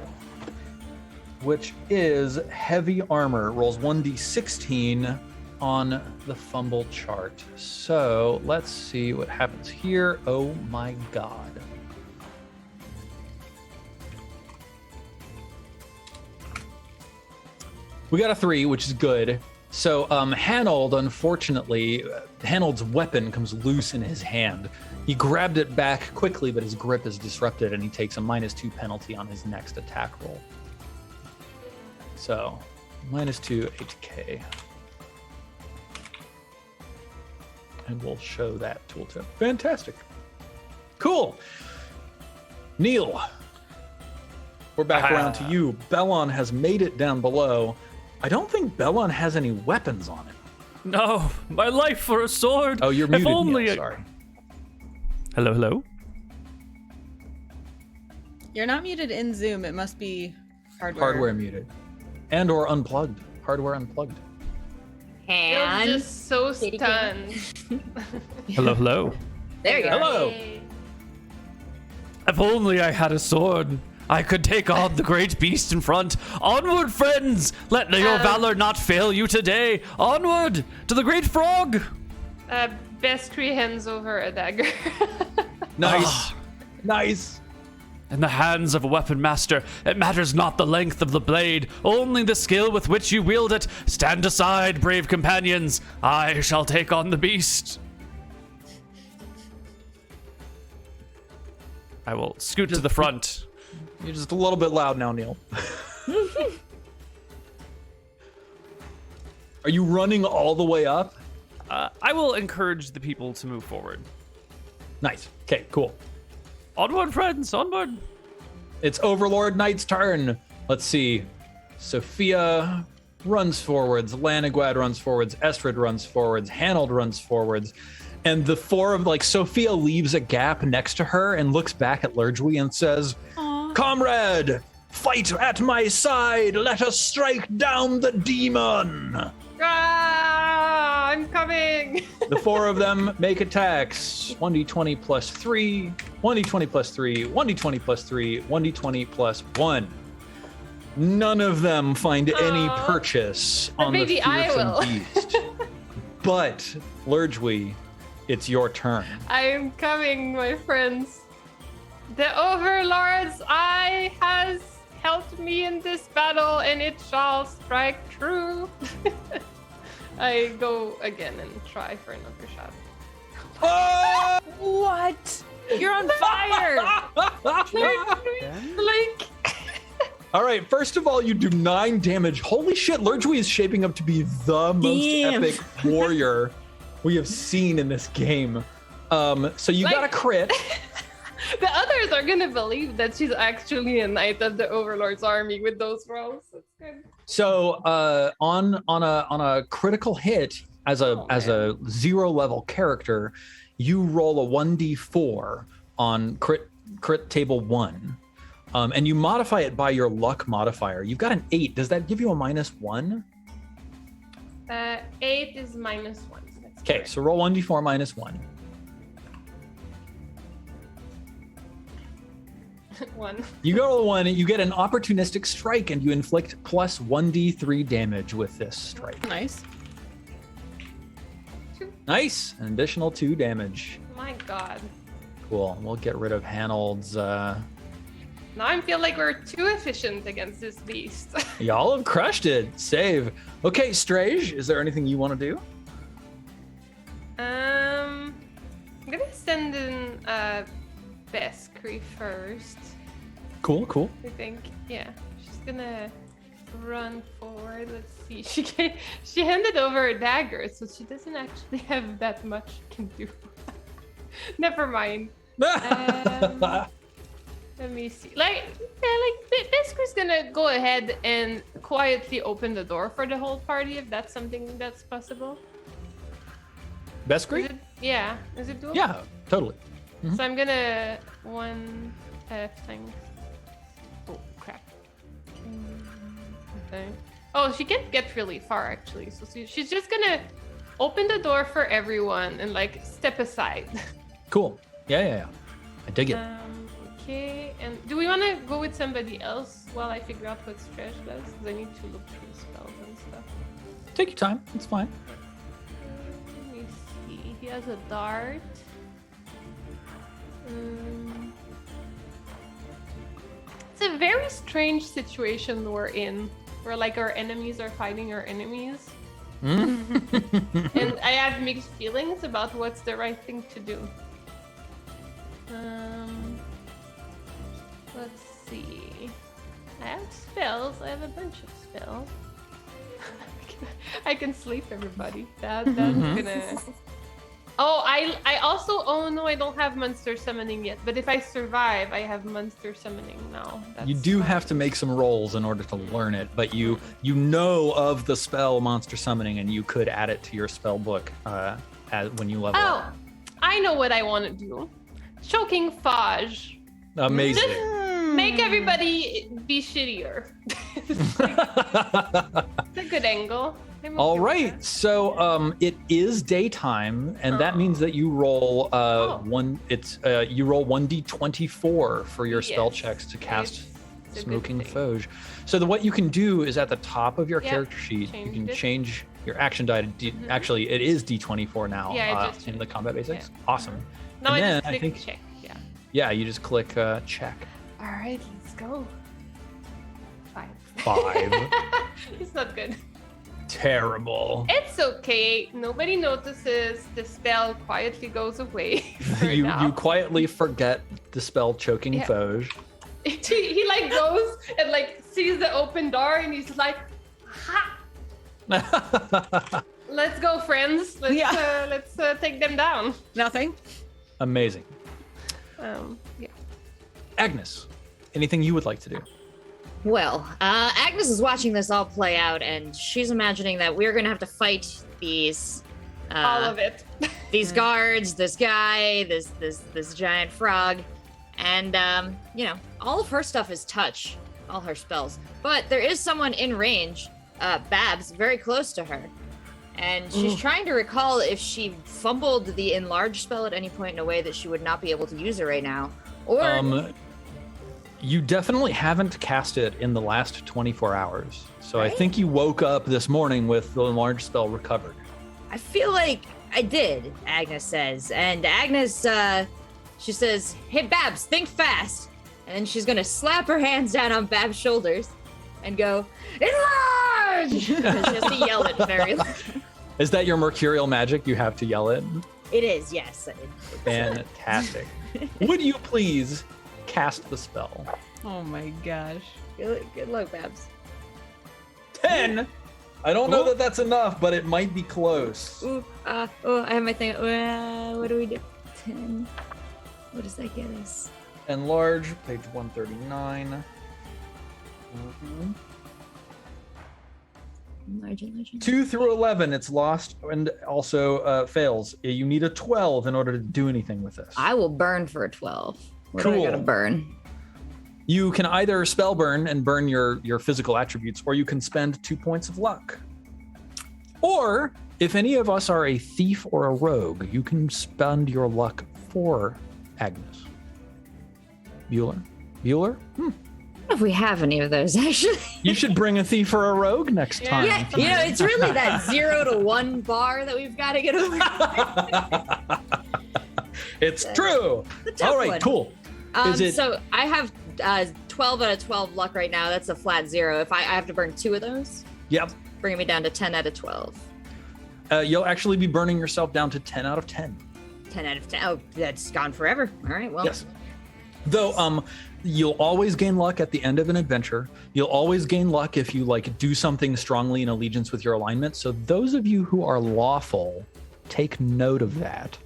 which is heavy armor. Rolls 1d16 on the fumble chart. So let's see what happens here. Oh my god. We got a 3, which is good. So Hanold, unfortunately, Hanold's weapon comes loose in his hand. He grabbed it back quickly, but his grip is disrupted and he takes a -2 penalty on his next attack roll. So -2, 8k. And we'll show that tooltip. Fantastic. Cool. Neil, we're back around to you. Bellon has made it down below. I don't think Bellon has any weapons on him. No, my life for a sword. Oh, you're If muted, only Neil, I- sorry. Hello. You're not muted in Zoom. It must be hardware. Hardware muted. And or unplugged. Hardware unplugged. I'm And just so Kitty stunned. Hello. there you go. Hello. Yay. If only I had a sword, I could take on the great beast in front. Onward, friends! Let your valor not fail you today. Onward to the great frog. Best 3 hands over a dagger. Nice. Nice. In the hands of a weapon master, it matters not the length of the blade, only the skill with which you wield it. Stand aside, brave companions. I shall take on the beast. I will scoot to the front. You're just a little bit loud now, Neil. Are you running all the way up? I will encourage the people to move forward. Nice. Okay, cool. Onward, friends, onward. It's Overlord Knight's turn. Let's see. Sophia runs forwards. Laniguad runs forwards. Estrid runs forwards. Hanold runs forwards. And the 4 of, like, Sophia leaves a gap next to her and looks back at Lurgwy and says, Comrade, fight at my side. Let us strike down the demon. Ah, I'm coming. The 4 of them make attacks. 1d20 plus 3, 1d20 plus 3, 1d20 plus 3, 1d20 plus 1. None of them find any purchase on the maybe I fearsome will. beast. But, Lurgwy, it's your turn. I'm coming, my friends. The Overlord's eye has helped me in this battle, and it shall strike true. I go again and try for another shot. Oh! What? You're on fire! Like, All right, first of all, you do 9 damage. Holy shit, Lurjui is shaping up to be the most epic warrior we have seen in this game. So you got a crit. The others are gonna believe that she's actually a knight of the Overlord's army with those rolls. That's good. So on a critical hit, as a 0 level character, you roll a 1d4 on crit table 1. And you modify it by your luck modifier. You've got an 8. Does that give you a -1? 8 is -1. Okay, so roll 1d4 -1. 1. You go to 1, you get an opportunistic strike, and you inflict plus 1d3 damage with this strike. Nice. 2. Nice. An additional 2 damage. My God. Cool. We'll get rid of Hanold's. Now I feel like we're too efficient against this beast. Y'all have crushed it. Save. Okay, Strage, is there anything you want to do? I'm gonna send in Beskri first. Cool. I think, yeah. She's gonna run forward. Let's see. She handed over a dagger, so she doesn't actually have that much she can do. Never mind. Let me see. Beskri's gonna go ahead and quietly open the door for the whole party if that's something that's possible. Beskri? Yeah. Is it doable? Yeah, totally. So I'm gonna thing. Oh crap. Okay. Oh, she can't get really far actually. So she's just gonna open the door for everyone and like step aside. Cool. Yeah. I dig it. Okay. And do we want to go with somebody else while I figure out what Stretch does? Because I need to look through spells and stuff. Take your time. It's fine. Let me see. He has a dart. It's a very strange situation we're in, where like our enemies are fighting our enemies. And I have mixed feelings about what's the right thing to do. Let's see. I have spells. I have a bunch of spells. I can sleep, everybody. That's gonna. Oh, I also. Oh no, I don't have monster summoning yet. But if I survive, I have monster summoning now. You do have to make some rolls in order to learn it, but you know of the spell monster summoning, and you could add it to your spell book when you level up. Oh, I know what I want to do. Choking Fage. Amazing. Just make everybody be shittier. It's a good angle. All right, so it is daytime, and that means that you roll you roll 1d24 for your spell checks to cast Smoking Foge. So what you can do is at the top of your character sheet, you can change your action die to actually it is d24 now in the combat basics. Yeah. Awesome. No, and then I think check. Yeah, you just click check. All right, let's go. 5. It's not good. Terrible. It's okay. Nobody notices. The spell quietly goes away. You quietly forget the spell Choking Foge. He like goes and like sees the open door and he's like, ha! Let's go, friends. Let's take them down. Nothing. Amazing. Yeah. Agnes, anything you would like to do? Well, Agnes is watching this all play out, and she's imagining that we're gonna have to fight these all of it. These guards, this guy, this giant frog, and all of her stuff is touch, all her spells. But there is someone in range, Babs, very close to her, and she's trying to recall if she fumbled the enlarge spell at any point in a way that she would not be able to use it right now, or. You definitely haven't cast it in the last 24 hours. So I think you woke up this morning with the enlarged spell recovered. I feel like I did, Agnes says. And Agnes, she says, hey, Babs, think fast. And then she's going to slap her hands down on Babs' shoulders and go, enlarge! She has to yell it very loud. Is that your mercurial magic you have to yell it? It is, yes. Fantastic. Would you please cast the spell? Oh my gosh. Good luck, Babs. 10. I don't know that that's enough, but it might be close. Ooh, I have my thing. What do we do? 10. What does that get us? Enlarge, page 139. Enlarge. 2 through 11, it's lost and also fails. You need a 12 in order to do anything with this. I will burn for a 12. What do I Cool. gotta burn? You can either spell burn and burn your physical attributes, or you can spend 2 points of luck. Or, if any of us are a thief or a rogue, you can spend your luck for Agnes. Bueller? I don't know if we have any of those, actually. You should bring a thief or a rogue next time. Yeah, it's really that 0 to 1 bar that we've got to get over. It's true. The tough All right, one. cool. Is it So I have 12 out of 12 luck right now. That's a flat 0. If I have to burn 2 of those, Yep. bringing me down to 10 out of 12. You'll actually be burning yourself down to 10 out of 10. 10 out of 10. Oh, that's gone forever. All right, well. Yes. Though you'll always gain luck at the end of an adventure. You'll always gain luck if you like do something strongly in allegiance with your alignment. So those of you who are lawful, take note of that,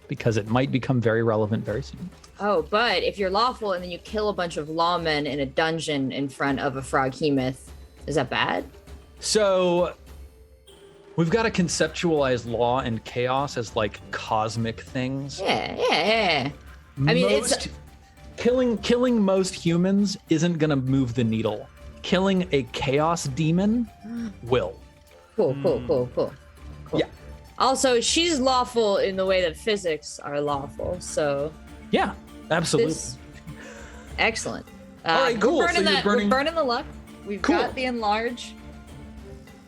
because it might become very relevant very soon. Oh, but if you're lawful and then you kill a bunch of lawmen in a dungeon in front of a Frogemoth, is that bad? So we've got to conceptualize law and chaos as like cosmic things. Yeah. I mean, it's killing most humans isn't going to move the needle. Killing a chaos demon will. Cool. Yeah. Also, she's lawful in the way that physics are lawful, so Yeah, absolutely. excellent. All right, cool. We're burning, So you're we're burning the luck. We've Cool. got the enlarge.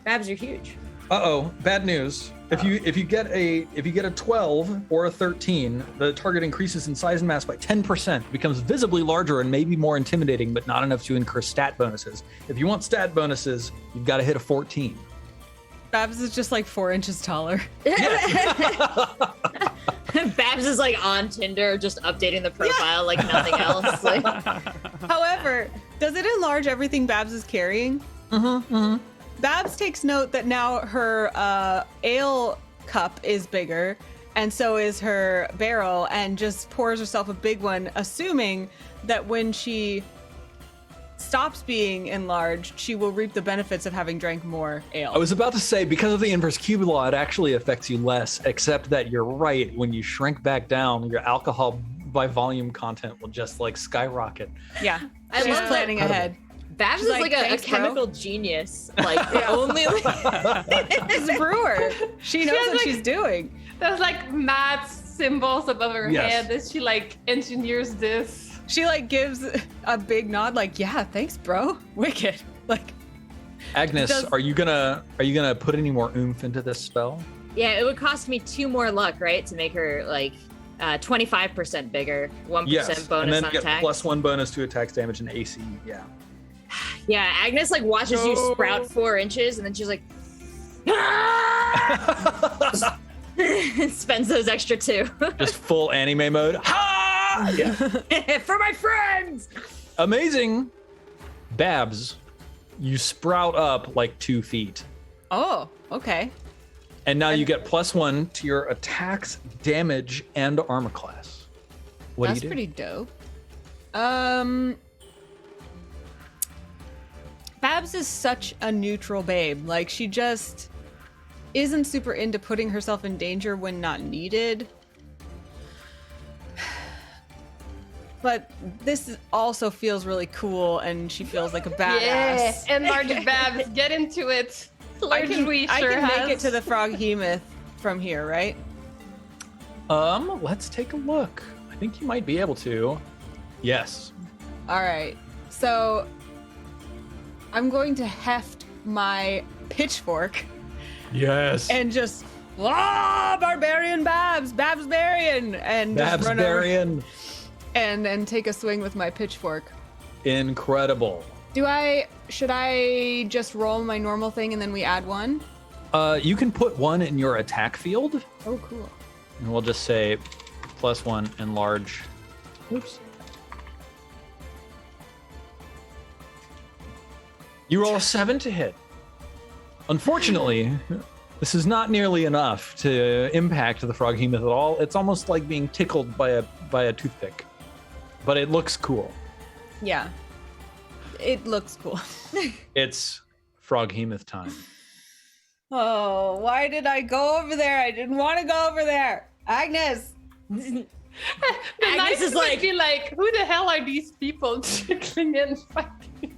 Babs, you're huge. Bad news. If you get a 12 or a 13, the target increases in size and mass by 10%, becomes visibly larger and maybe more intimidating, but not enough to incur stat bonuses. If you want stat bonuses, you've got to hit a 14. Babs is just like 4 inches taller. Babs is like on Tinder, just updating the profile like nothing else. Like, However, does it enlarge everything Babs is carrying? Babs takes note that now her ale cup is bigger, and so is her barrel, and just pours herself a big one, assuming that when she stops being enlarged, she will reap the benefits of having drank more ale. I was about to say, because of the inverse cube law, it actually affects you less, except that you're right. When you shrink back down, your alcohol by volume content will just like skyrocket. Yeah, I she's love planning ahead. Babs She's is like a "Thanks, bro." chemical genius. Like only She's a brewer. She knows has, what like- she's doing. There's like math symbols above her Yes. head that she like engineers this. She like gives a big nod, like, "Yeah, thanks, bro. Wicked." Like, Agnes, Does- are you gonna put any more oomph into this spell? Yeah, it would cost me 2 more luck, right, to make her like 25% bigger, 1% Yes, and bonus then on get attack. +1 bonus to attacks, damage, and AC. Yeah. Yeah, Agnes like watches you No. sprout 4 inches, and then she's like, spends those extra 2 Just full anime mode. Ha! Yeah. for my friends. Amazing. Babs, you sprout up like 2 feet. oh, okay. And now you get +1 to your attacks, damage, and armor class. What That's do you do? pretty dope. Babs is such a neutral babe. Like, she just isn't super into putting herself in danger when not needed. But this also feels really cool, and she feels like a badass. Yeah, enlarge Babs, get into it. I Like can, Reacher I can has. make it to the Frogemoth from here, right? Let's take a look. I think you might be able to. Yes. All right. So I'm going to heft my pitchfork Yes. and just barbarian Babs, Babsbarian, and just run over Babsbarian. and take a swing with my pitchfork. Incredible. Should I just roll my normal thing and then we add 1? You can put 1 in your attack field, Oh, cool. and we'll just say +1 enlarge. Oops. You roll a 7 to hit. Unfortunately, this is not nearly enough to impact the Froghemoth at all. It's almost like being tickled by a toothpick, but it looks cool. Yeah. It looks cool. It's Froghemoth time. Oh, why did I go over there? I didn't want to go over there. Agnes. The Agnes knights is would like- be like, who the hell are these people trickling in fighting?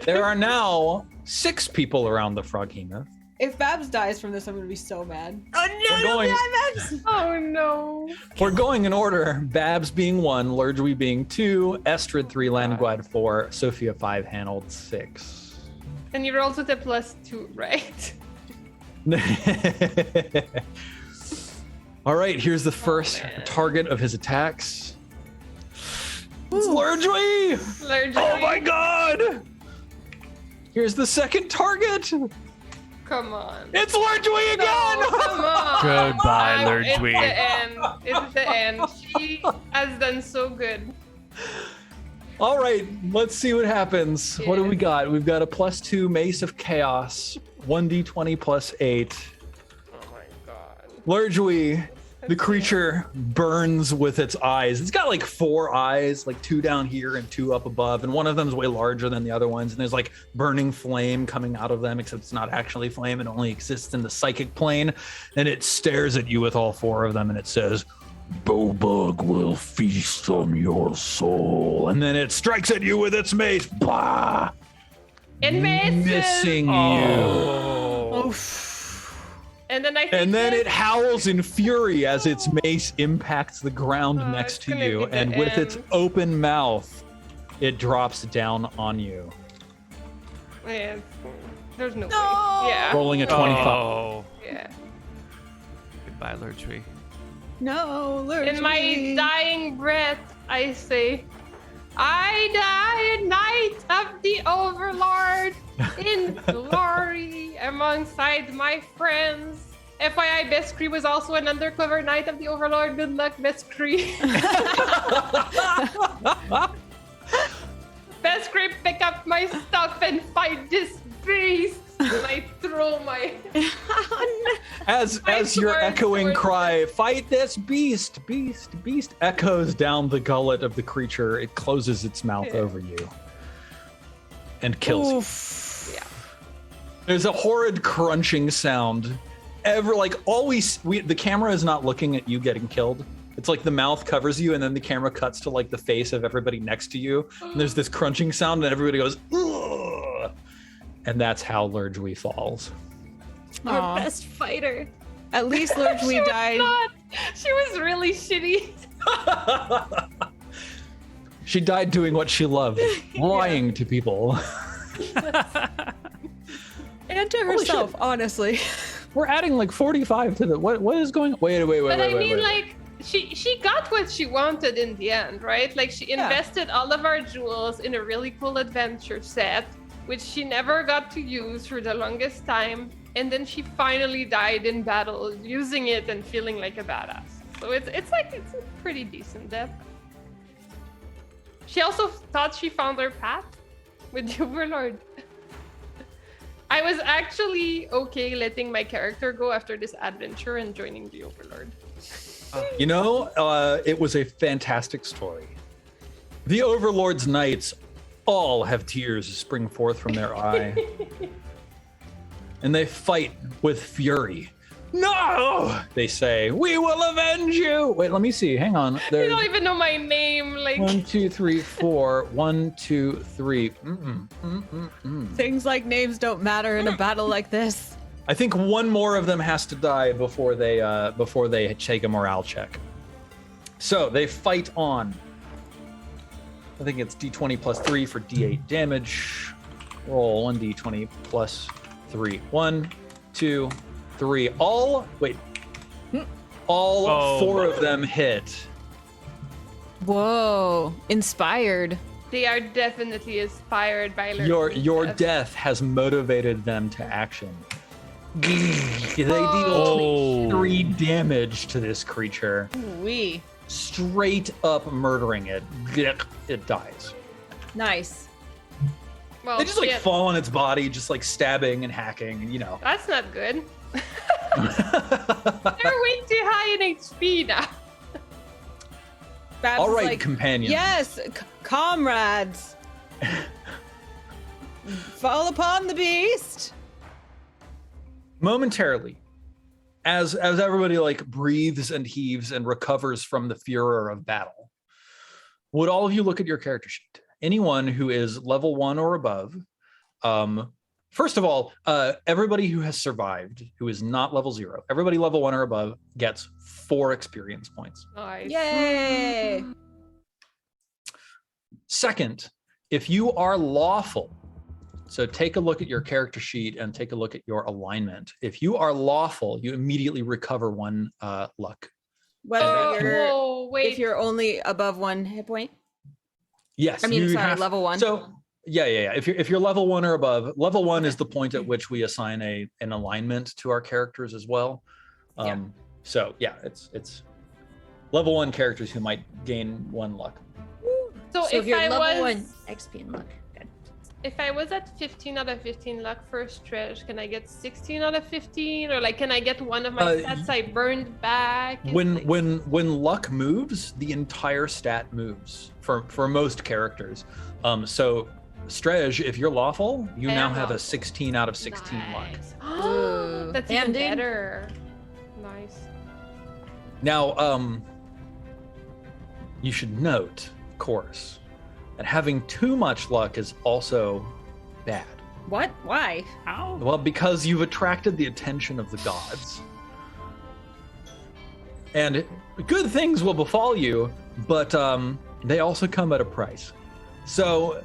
There are now 6 people around the Froghemoth. If Babs dies from this, I'm going to be so mad. Oh no, We're no, going- Babs! Oh no. We're going in order. Babs being 1, Lurgwy being 2, Estrid 3, Landguide 4, Sophia 5, Hanold 6. And you rolled with a +2, right? All right, here's the first man. target of his attacks. It's Lurgwy! Oh my god! Here's the second target. Come on. It's Lurgwy again! No, come on. Goodbye, It's the Lurgwy. end. It's the end. She has done so good. All right, let's see what happens. What do we Yes. got? We've got a +2 Mace of Chaos, 1d20 +8. Oh my god. Lurgwy, the creature burns with its eyes. It's got like 4 eyes, like 2 down here and 2 up above, and one of them is way larger than the other ones. And there's like burning flame coming out of them, except it's not actually flame. It only exists in the psychic plane. And it stares at you with all 4 of them, and it says, "Bobug will feast on your soul." And then it strikes at you with its mace. Bah! It misses. Missing you. Oh. And then I think And then this- it howls in fury as its mace impacts the ground Oh, next it's to gonna you, be the and with its end. open mouth, it drops down on you. Yeah, there's no, No. way. Yeah. Rolling a 25. Oh. Yeah. Goodbye, Lurgwy. No, Lurgwy. In my dying breath, I say, I die, Knight of the Overlord, in glory alongside my friends. FYI, Beskri was also an undercover Knight of the Overlord. Good luck, Beskri. Beskri, pick up my stuff and fight this beast. And I throw my... As your sword, echoing sword. cry, "Fight this beast, beast, beast," echoes down the gullet of the creature, it closes its mouth Yeah. over you and kills you. Oof. Yeah. There's a horrid crunching sound. The camera is not looking at you getting killed. It's like the mouth covers you, and then the camera cuts to like the face of everybody next to you. And there's this crunching sound, and everybody goes, "Ugh." And that's how Lurgwy falls. Our Aw. best fighter. At least She Lurgwy was died. not. She was really shitty. She died doing what she loved, lying to people. And to Holy herself, shit. honestly. We're adding like 45 to the what is going? Wait. But I mean, like, she got what she wanted in the end, right? Like, she Yeah. invested all of our jewels in a really cool adventure set, which she never got to use for the longest time. And then she finally died in battle using it and feeling like a badass. So it's a pretty decent death. She also thought she found her path with the Overlord. I was actually okay letting my character go after this adventure and joining the Overlord. You know, it was a fantastic story. The Overlord's knights all have tears spring forth from their eye. And they fight with fury. "No!" they say. "We will avenge you!" Wait, let me see. Hang on. You There's don't even know my name, like. 1, 2, 3, 4. 1, 2, 3. Things like names don't matter in a battle like this. I think one more of them has to die before they take a morale check. So they fight on. I think it's d20 plus 3 for d8 damage. Roll 1d20 plus 3. 1, 2, 3. All Oh. 4 of them hit. Whoa. Inspired. They are definitely inspired by Lurgwy's Your death. death has motivated them to action. They deal Oh. 3 damage to this creature. Wee. Straight up murdering it. It dies. Nice. Well, They just like shit. fall on its body, just like stabbing and hacking, and you know. That's not good. They're way too high in HP now. Babs All is right, like, companions. Yes, comrades. Fall upon the beast. Momentarily, as everybody like breathes and heaves and recovers from the furor of battle, would all of you look at your character sheet? Anyone who is level 1 or above, first of all, everybody who has survived, who is not level 0, everybody level 1 or above gets 4 experience points. Nice. Yay. Second, if you are lawful, so take a look at your character sheet and take a look at your alignment. If you are lawful, you immediately recover 1 luck. Whether you're Whoa, wait. if you're only above 1 hit point. Yes, I mean, you sorry, have- level 1. So yeah. If you're level 1 or above, level 1 is the point at which we assign an alignment to our characters as well. Yeah. So yeah, it's level 1 characters who might gain 1 luck. So, So if you're I level was 1 XP and luck. Good. if I was at 15 out of 15 luck for a stretch, can I get 16 out of 15, or like can I get one of my stats I burned back? When luck moves, the entire stat moves for most characters. So Strej, if you're lawful, you I now am have a lawful. 16 out of 16 luck. Nice. Ooh. That's Damn, even dude. better. Nice. Now, you should note, of course, that having too much luck is also bad. What? Why? How? Well, because you've attracted the attention of the gods. And good things will befall you, but they also come at a price. So,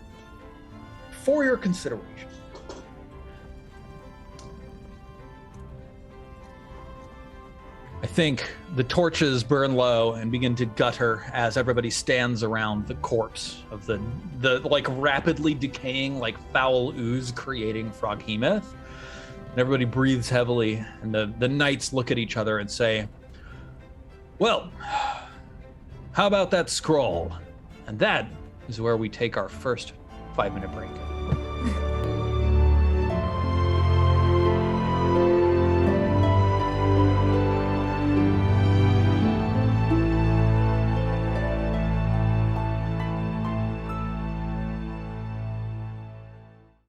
for your consideration, I think the torches burn low and begin to gutter as everybody stands around the corpse of the like rapidly decaying, like foul ooze creating Frogemoth. And everybody breathes heavily, and the knights look at each other and say, well, how about that scroll? And that is where we take our first 5-minute break.